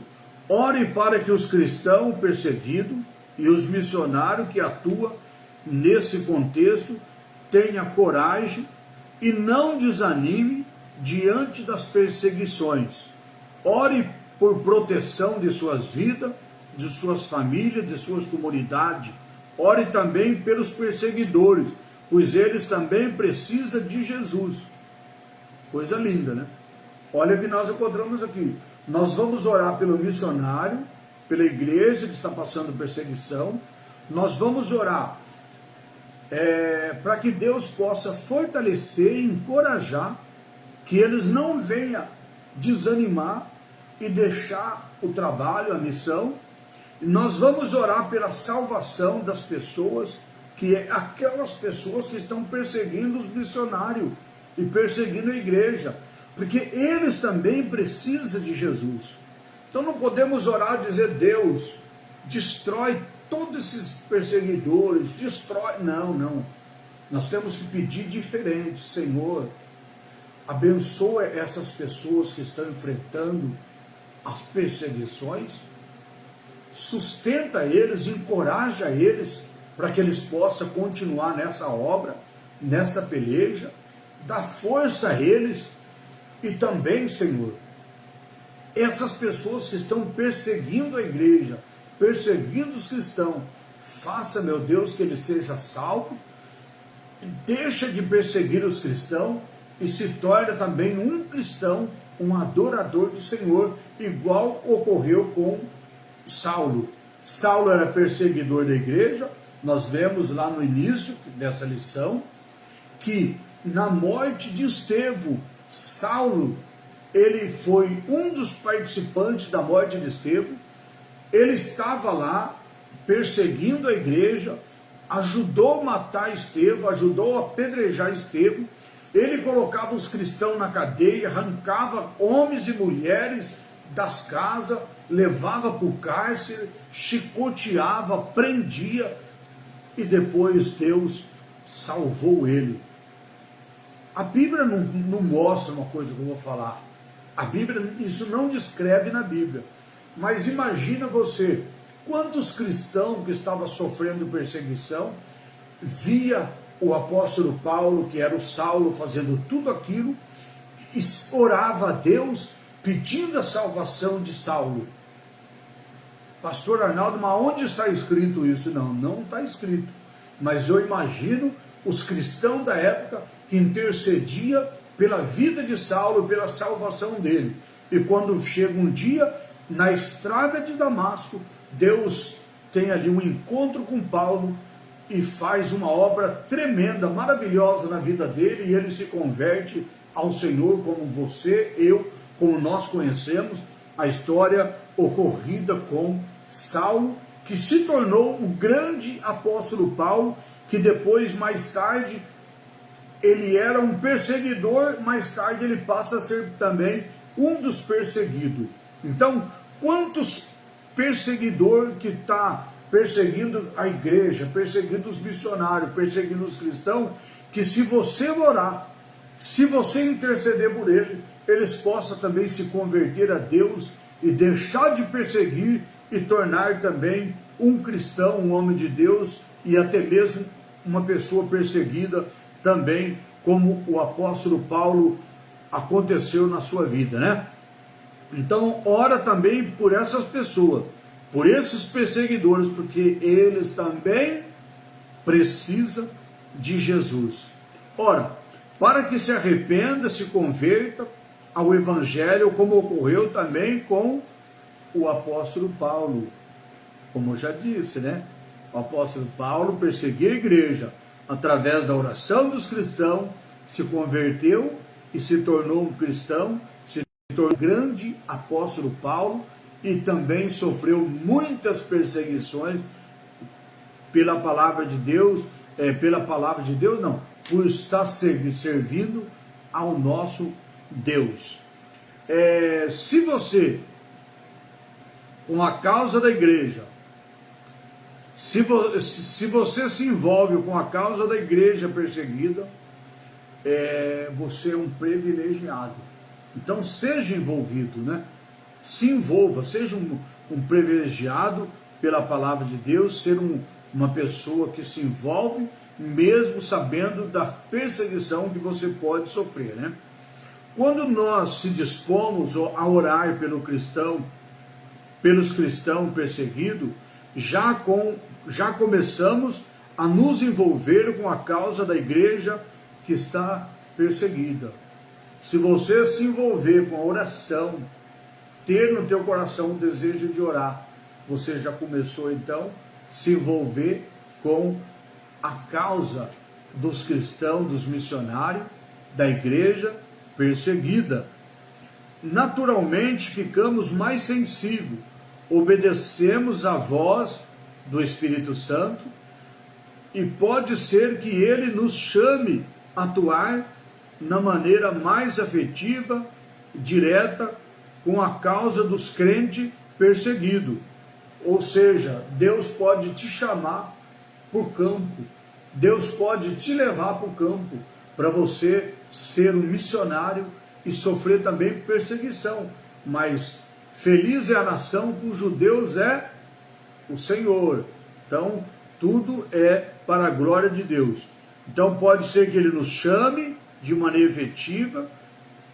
ore para que os cristãos perseguidos e os missionários que atuam nesse contexto tenham coragem e não desanime diante das perseguições. Ore por proteção de suas vidas, de suas famílias, de suas comunidades. Ore também pelos perseguidores, pois eles também precisam de Jesus. Coisa linda, né? Olha o que nós encontramos aqui. Nós vamos orar pelo missionário, pela igreja que está passando perseguição. Nós vamos orar para que Deus possa fortalecer e encorajar, que eles não venham desanimar e deixar o trabalho, a missão. E nós vamos orar pela salvação das pessoas, que é aquelas pessoas que estão perseguindo os missionários e perseguindo a igreja, porque eles também precisam de Jesus. Então não podemos orar e dizer: Deus, destrói todos esses perseguidores, destrói. Não. Nós temos que pedir diferente. Senhor, abençoa essas pessoas que estão enfrentando as perseguições, sustenta eles, encoraja eles, para que eles possam continuar nessa obra, nessa peleja, dá força a eles. E também, Senhor, essas pessoas que estão perseguindo a igreja, perseguindo os cristãos, faça, meu Deus, que eles sejam salvos, deixa de perseguir os cristãos e se torne também um cristão, um adorador do Senhor, igual ocorreu com Saulo. Saulo era perseguidor da igreja. Nós vemos lá no início dessa lição que na morte de Estevão, Saulo, ele foi um dos participantes da morte de Estevão. Ele estava lá perseguindo a igreja, ajudou a matar Estevão, ajudou a apedrejar Estevão. Ele colocava os cristãos na cadeia, arrancava homens e mulheres das casas, levava para o cárcere, chicoteava, prendia, e depois Deus salvou ele. A Bíblia não mostra uma coisa que eu vou falar. A Bíblia, isso não descreve na Bíblia. Mas imagina você, quantos cristãos que estavam sofrendo perseguição, via o apóstolo Paulo, que era o Saulo, fazendo tudo aquilo, e orava a Deus, pedindo a salvação de Saulo. Pastor Arnaldo, mas onde está escrito isso? Não está escrito. Mas eu imagino os cristãos da época que intercedia pela vida de Saulo, pela salvação dele. E quando chega um dia, na estrada de Damasco, Deus tem ali um encontro com Paulo e faz uma obra tremenda, maravilhosa na vida dele, e ele se converte ao Senhor, como você, eu, como nós conhecemos a história ocorrida com Saulo, que se tornou o grande apóstolo Paulo, que depois, mais tarde, ele era um perseguidor, mais tarde ele passa a ser também um dos perseguidos. Então, quantos perseguidores que está perseguindo a igreja, perseguindo os missionários, perseguindo os cristãos, que se você orar, se você interceder por ele, eles possam também se converter a Deus e deixar de perseguir e tornar também um cristão, um homem de Deus, e até mesmo uma pessoa perseguida também, como o apóstolo Paulo aconteceu na sua vida, né? Então, ora também por essas pessoas, por esses perseguidores, porque eles também precisam de Jesus. Ora, para que se arrependa, se converta ao Evangelho, como ocorreu também com o apóstolo Paulo. Como eu já disse, né? O apóstolo Paulo perseguiu a igreja através da oração dos cristãos, se converteu e se tornou um cristão, se tornou um grande apóstolo Paulo, e também sofreu muitas perseguições pela palavra de Deus, por estar servindo ao nosso Deus. Se você, com a causa da igreja, se você se envolve com a causa da igreja perseguida, você é um privilegiado. Então seja envolvido, né? Se envolva, seja um privilegiado pela palavra de Deus, ser uma pessoa que se envolve, mesmo sabendo da perseguição que você pode sofrer, né? Quando nós se dispomos a orar pelos cristãos perseguidos, já começamos a nos envolver com a causa da igreja que está perseguida. Se você se envolver com a oração, ter no teu coração o desejo de orar, você já começou então a se envolver com a causa dos cristãos, dos missionários, da igreja perseguida. Naturalmente ficamos mais sensíveis, obedecemos à voz do Espírito Santo e pode ser que ele nos chame a atuar na maneira mais afetiva, direta, com a causa dos crentes perseguidos. Ou seja, Deus pode te chamar para o campo, Deus pode te levar para o campo, para você ser um missionário e sofrer também perseguição. Mas feliz é a nação cujo Deus é o Senhor. Então, tudo é para a glória de Deus. Então, pode ser que ele nos chame de maneira efetiva,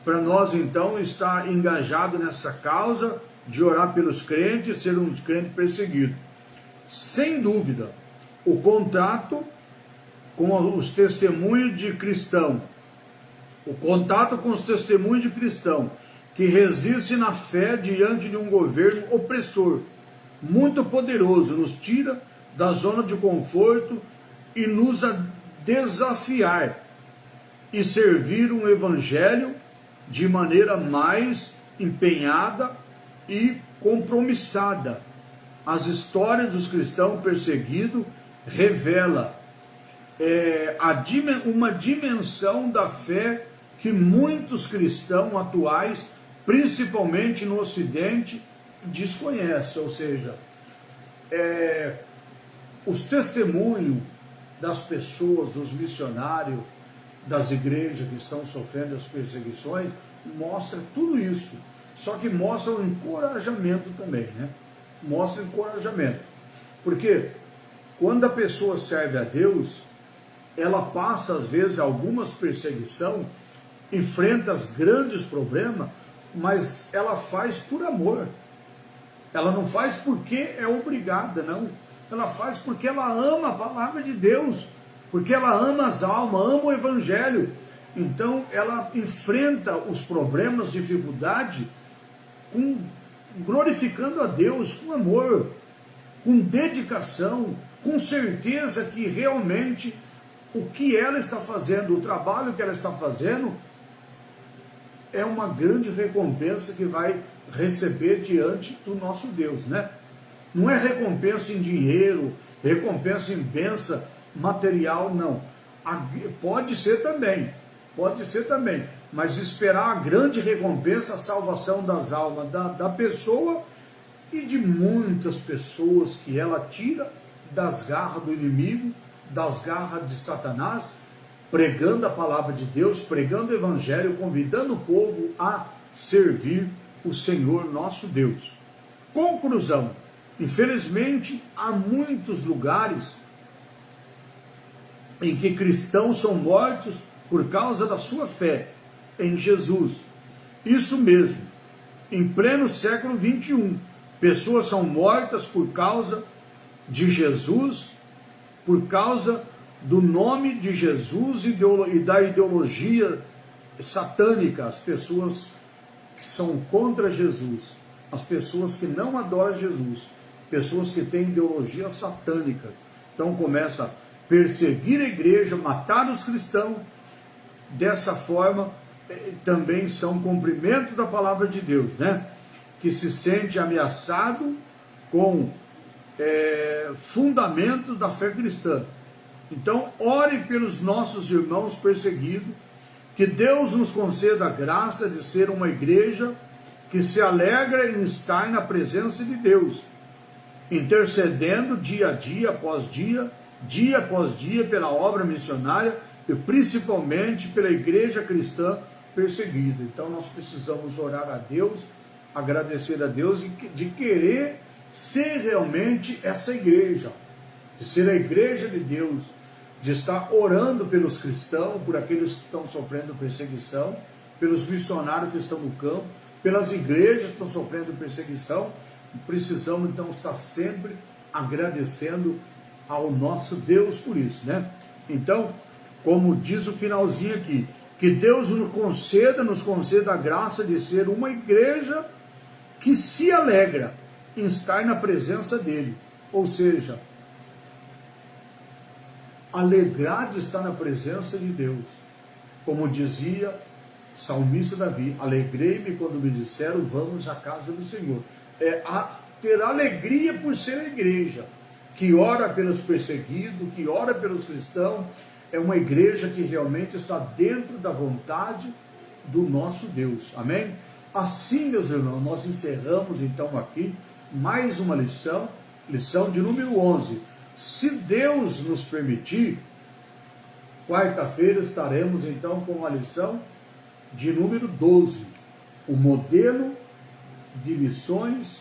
para nós, então, estar engajado nessa causa de orar pelos crentes, ser um crente perseguido. Sem dúvida, o contato com os testemunhos de cristão, que resiste na fé diante de um governo opressor, muito poderoso, nos tira da zona de conforto e nos desafiar e servir um evangelho de maneira mais empenhada e compromissada. As histórias dos cristãos perseguidos revelam uma dimensão da fé que muitos cristãos atuais, principalmente no Ocidente, desconhecem. Ou seja, os testemunhos das pessoas, dos missionários, das igrejas que estão sofrendo as perseguições, mostra tudo isso. Só que mostra um encorajamento também, né? Mostra encorajamento. Porque quando a pessoa serve a Deus, ela passa às vezes algumas perseguições, enfrenta grandes problemas, mas ela faz por amor. Ela não faz porque é obrigada, não. Ela faz porque ela ama a palavra de Deus, porque ela ama as almas, ama o evangelho. Então ela enfrenta os problemas, dificuldade, glorificando a Deus, com amor, com dedicação, com certeza que realmente o que ela está fazendo, o trabalho que ela está fazendo, é uma grande recompensa que vai receber diante do nosso Deus, né? Não é recompensa em dinheiro, recompensa em bênção material, não. Pode ser também, mas esperar a grande recompensa, a salvação das almas da pessoa e de muitas pessoas que ela tira das garras do inimigo, das garras de Satanás, pregando a palavra de Deus, pregando o evangelho, convidando o povo a servir o Senhor nosso Deus. Conclusão: infelizmente, há muitos lugares em que cristãos são mortos por causa da sua fé em Jesus. Isso mesmo, em pleno século 21, pessoas são mortas por causa de Jesus, por causa do nome de Jesus e da ideologia satânica. As pessoas que são contra Jesus, as pessoas que não adoram Jesus, pessoas que têm ideologia satânica, então começa a perseguir a igreja, matar os cristãos. Dessa forma também são cumprimento da palavra de Deus, né? Que se sente ameaçado com fundamentos da fé cristã. Então ore pelos nossos irmãos perseguidos, Que Deus nos conceda a graça de ser uma igreja que se alegra em estar na presença de Deus, intercedendo dia após dia pela obra missionária e principalmente pela igreja cristã perseguida. Então nós precisamos orar a Deus, agradecer a Deus e de querer ser realmente essa igreja, de ser a igreja de Deus, de estar orando pelos cristãos, por aqueles que estão sofrendo perseguição, pelos missionários que estão no campo, pelas igrejas que estão sofrendo perseguição. Precisamos então estar sempre agradecendo ao nosso Deus por isso, né? Então, como diz o finalzinho aqui, que Deus nos conceda a graça de ser uma igreja que se alegra em estar na presença dele, ou seja, alegrar de estar na presença de Deus, como dizia o salmista Davi: alegrei-me quando me disseram vamos à casa do Senhor. Ter alegria por ser a igreja que ora pelos perseguidos, que ora pelos cristãos, é uma igreja que realmente está dentro da vontade do nosso Deus, amém? Assim, meus irmãos, nós encerramos então aqui mais uma lição de número 11. Se Deus nos permitir, quarta-feira estaremos então com a lição de número 12, o modelo de lições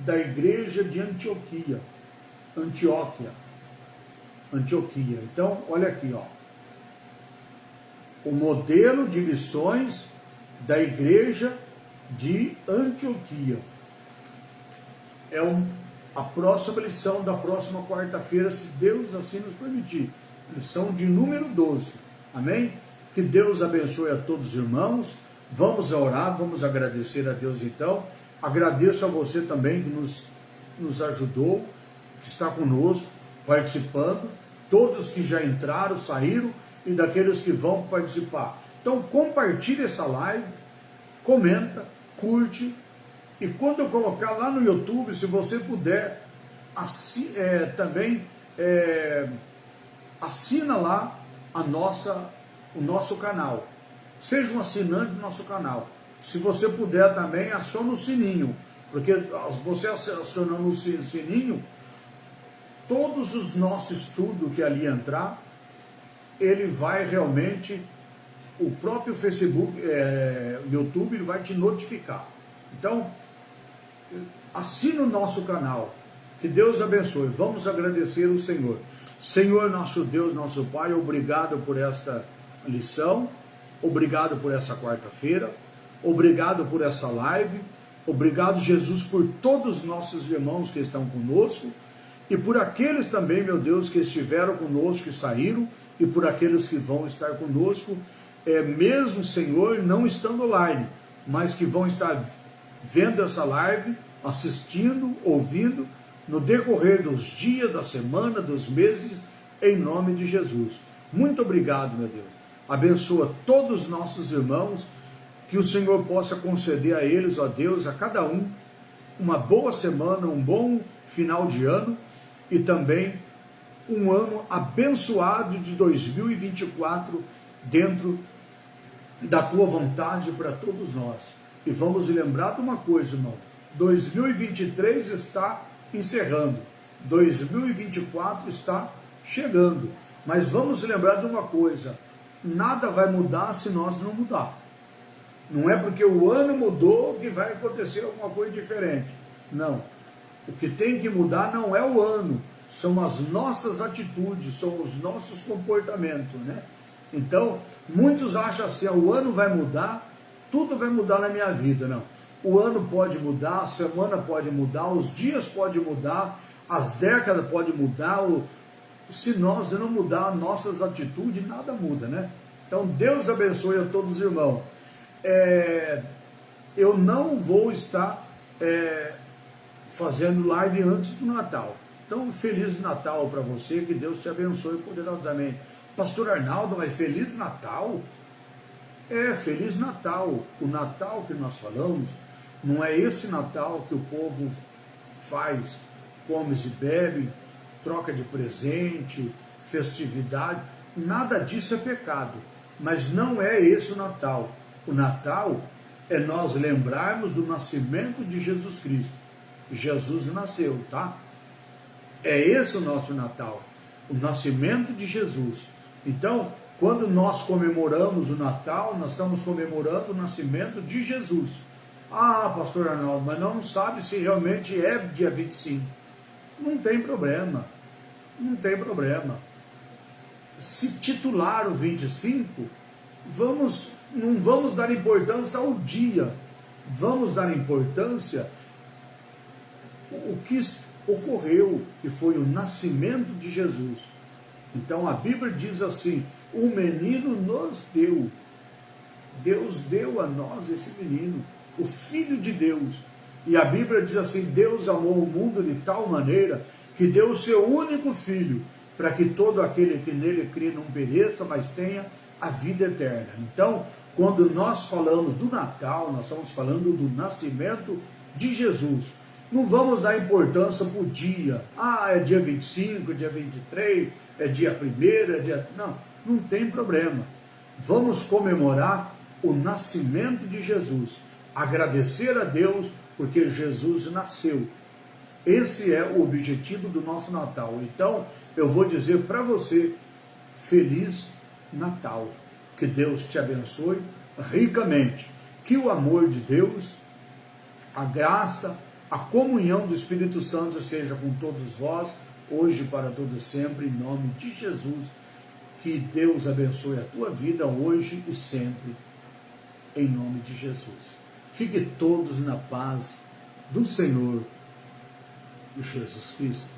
da igreja de Antioquia. Então, olha aqui, ó. O modelo de lições da igreja de Antioquia. A próxima lição da próxima quarta-feira, se Deus assim nos permitir. Lição de número 12. Amém? Que Deus abençoe a todos os irmãos. Vamos orar, vamos agradecer a Deus então. Agradeço a você também que nos ajudou, que está conosco, participando. Todos que já entraram, saíram e daqueles que vão participar. Então compartilhe essa live, comenta, curte. E quando eu colocar lá no YouTube, se você puder, também assina lá o nosso canal. Seja um assinante do nosso canal. Se você puder também, aciona o sininho. Porque você acionando o sininho, todos os nossos estudos que ali entrar, ele vai realmente, o próprio Facebook, YouTube, ele vai te notificar. Então, assina o nosso canal. Que Deus abençoe. Vamos agradecer o Senhor. Senhor, nosso Deus, nosso Pai, obrigado por esta lição. Obrigado por essa quarta-feira. Obrigado por essa live. Obrigado, Jesus, por todos os nossos irmãos que estão conosco. E por aqueles também, meu Deus, que estiveram conosco e saíram. E por aqueles que vão estar conosco, mesmo, Senhor, não estando online, mas que vão estar vendo essa live, assistindo, ouvindo, no decorrer dos dias, da semana, dos meses, em nome de Jesus. Muito obrigado, meu Deus. Abençoa todos os nossos irmãos, que o Senhor possa conceder a eles, ó Deus, a cada um, uma boa semana, um bom final de ano, e também um ano abençoado de 2024, dentro da Tua vontade para todos nós. E vamos lembrar de uma coisa, irmão, 2023 está encerrando, 2024 está chegando, mas vamos lembrar de uma coisa, nada vai mudar se nós não mudar. Não é porque o ano mudou que vai acontecer alguma coisa diferente. Não. O que tem que mudar não é o ano, são as nossas atitudes, são os nossos comportamentos, né? Então, muitos acham assim, o ano vai mudar, tudo vai mudar na minha vida. Não. O ano pode mudar, a semana pode mudar, os dias podem mudar, as décadas podem mudar. Se nós não mudar nossas atitudes, nada muda, né? Então, Deus abençoe a todos os irmãos. Eu não vou estar fazendo live antes do Natal. Então, Feliz Natal para você, que Deus te abençoe poderosamente. Pastor Arnaldo, mas Feliz Natal? Feliz Natal. O Natal que nós falamos, não é esse Natal que o povo faz, come e bebe, troca de presente, festividade. Nada disso é pecado. Mas não é esse o Natal. O Natal é nós lembrarmos do nascimento de Jesus Cristo. Jesus nasceu, tá? É esse o nosso Natal, o nascimento de Jesus. Então, quando nós comemoramos o Natal, nós estamos comemorando o nascimento de Jesus. Ah, pastor Arnaldo, mas não sabe se realmente é dia 25. Não tem problema, não tem problema. Se titular o 25, não vamos dar importância ao dia, vamos dar importância o que ocorreu, que foi o nascimento de Jesus. Então a Bíblia diz assim: o menino nos deu, Deus deu a nós esse menino, o Filho de Deus. E a Bíblia diz assim: Deus amou o mundo de tal maneira que deu o seu único Filho, para que todo aquele que nele crê não pereça, mas tenha a vida eterna. Então, quando nós falamos do Natal, nós estamos falando do nascimento de Jesus. Não vamos dar importância para o dia. Ah, é dia 25, dia 23, é dia 1º, é dia... Não tem problema. Vamos comemorar o nascimento de Jesus. Agradecer a Deus porque Jesus nasceu. Esse é o objetivo do nosso Natal. Então, eu vou dizer para você, Feliz Natal. Que Deus te abençoe ricamente. Que o amor de Deus, a graça, a comunhão do Espírito Santo seja com todos vós, hoje e para todos sempre, em nome de Jesus. Que Deus abençoe a tua vida hoje e sempre, em nome de Jesus. Fique todos na paz do Senhor e Jesus Cristo.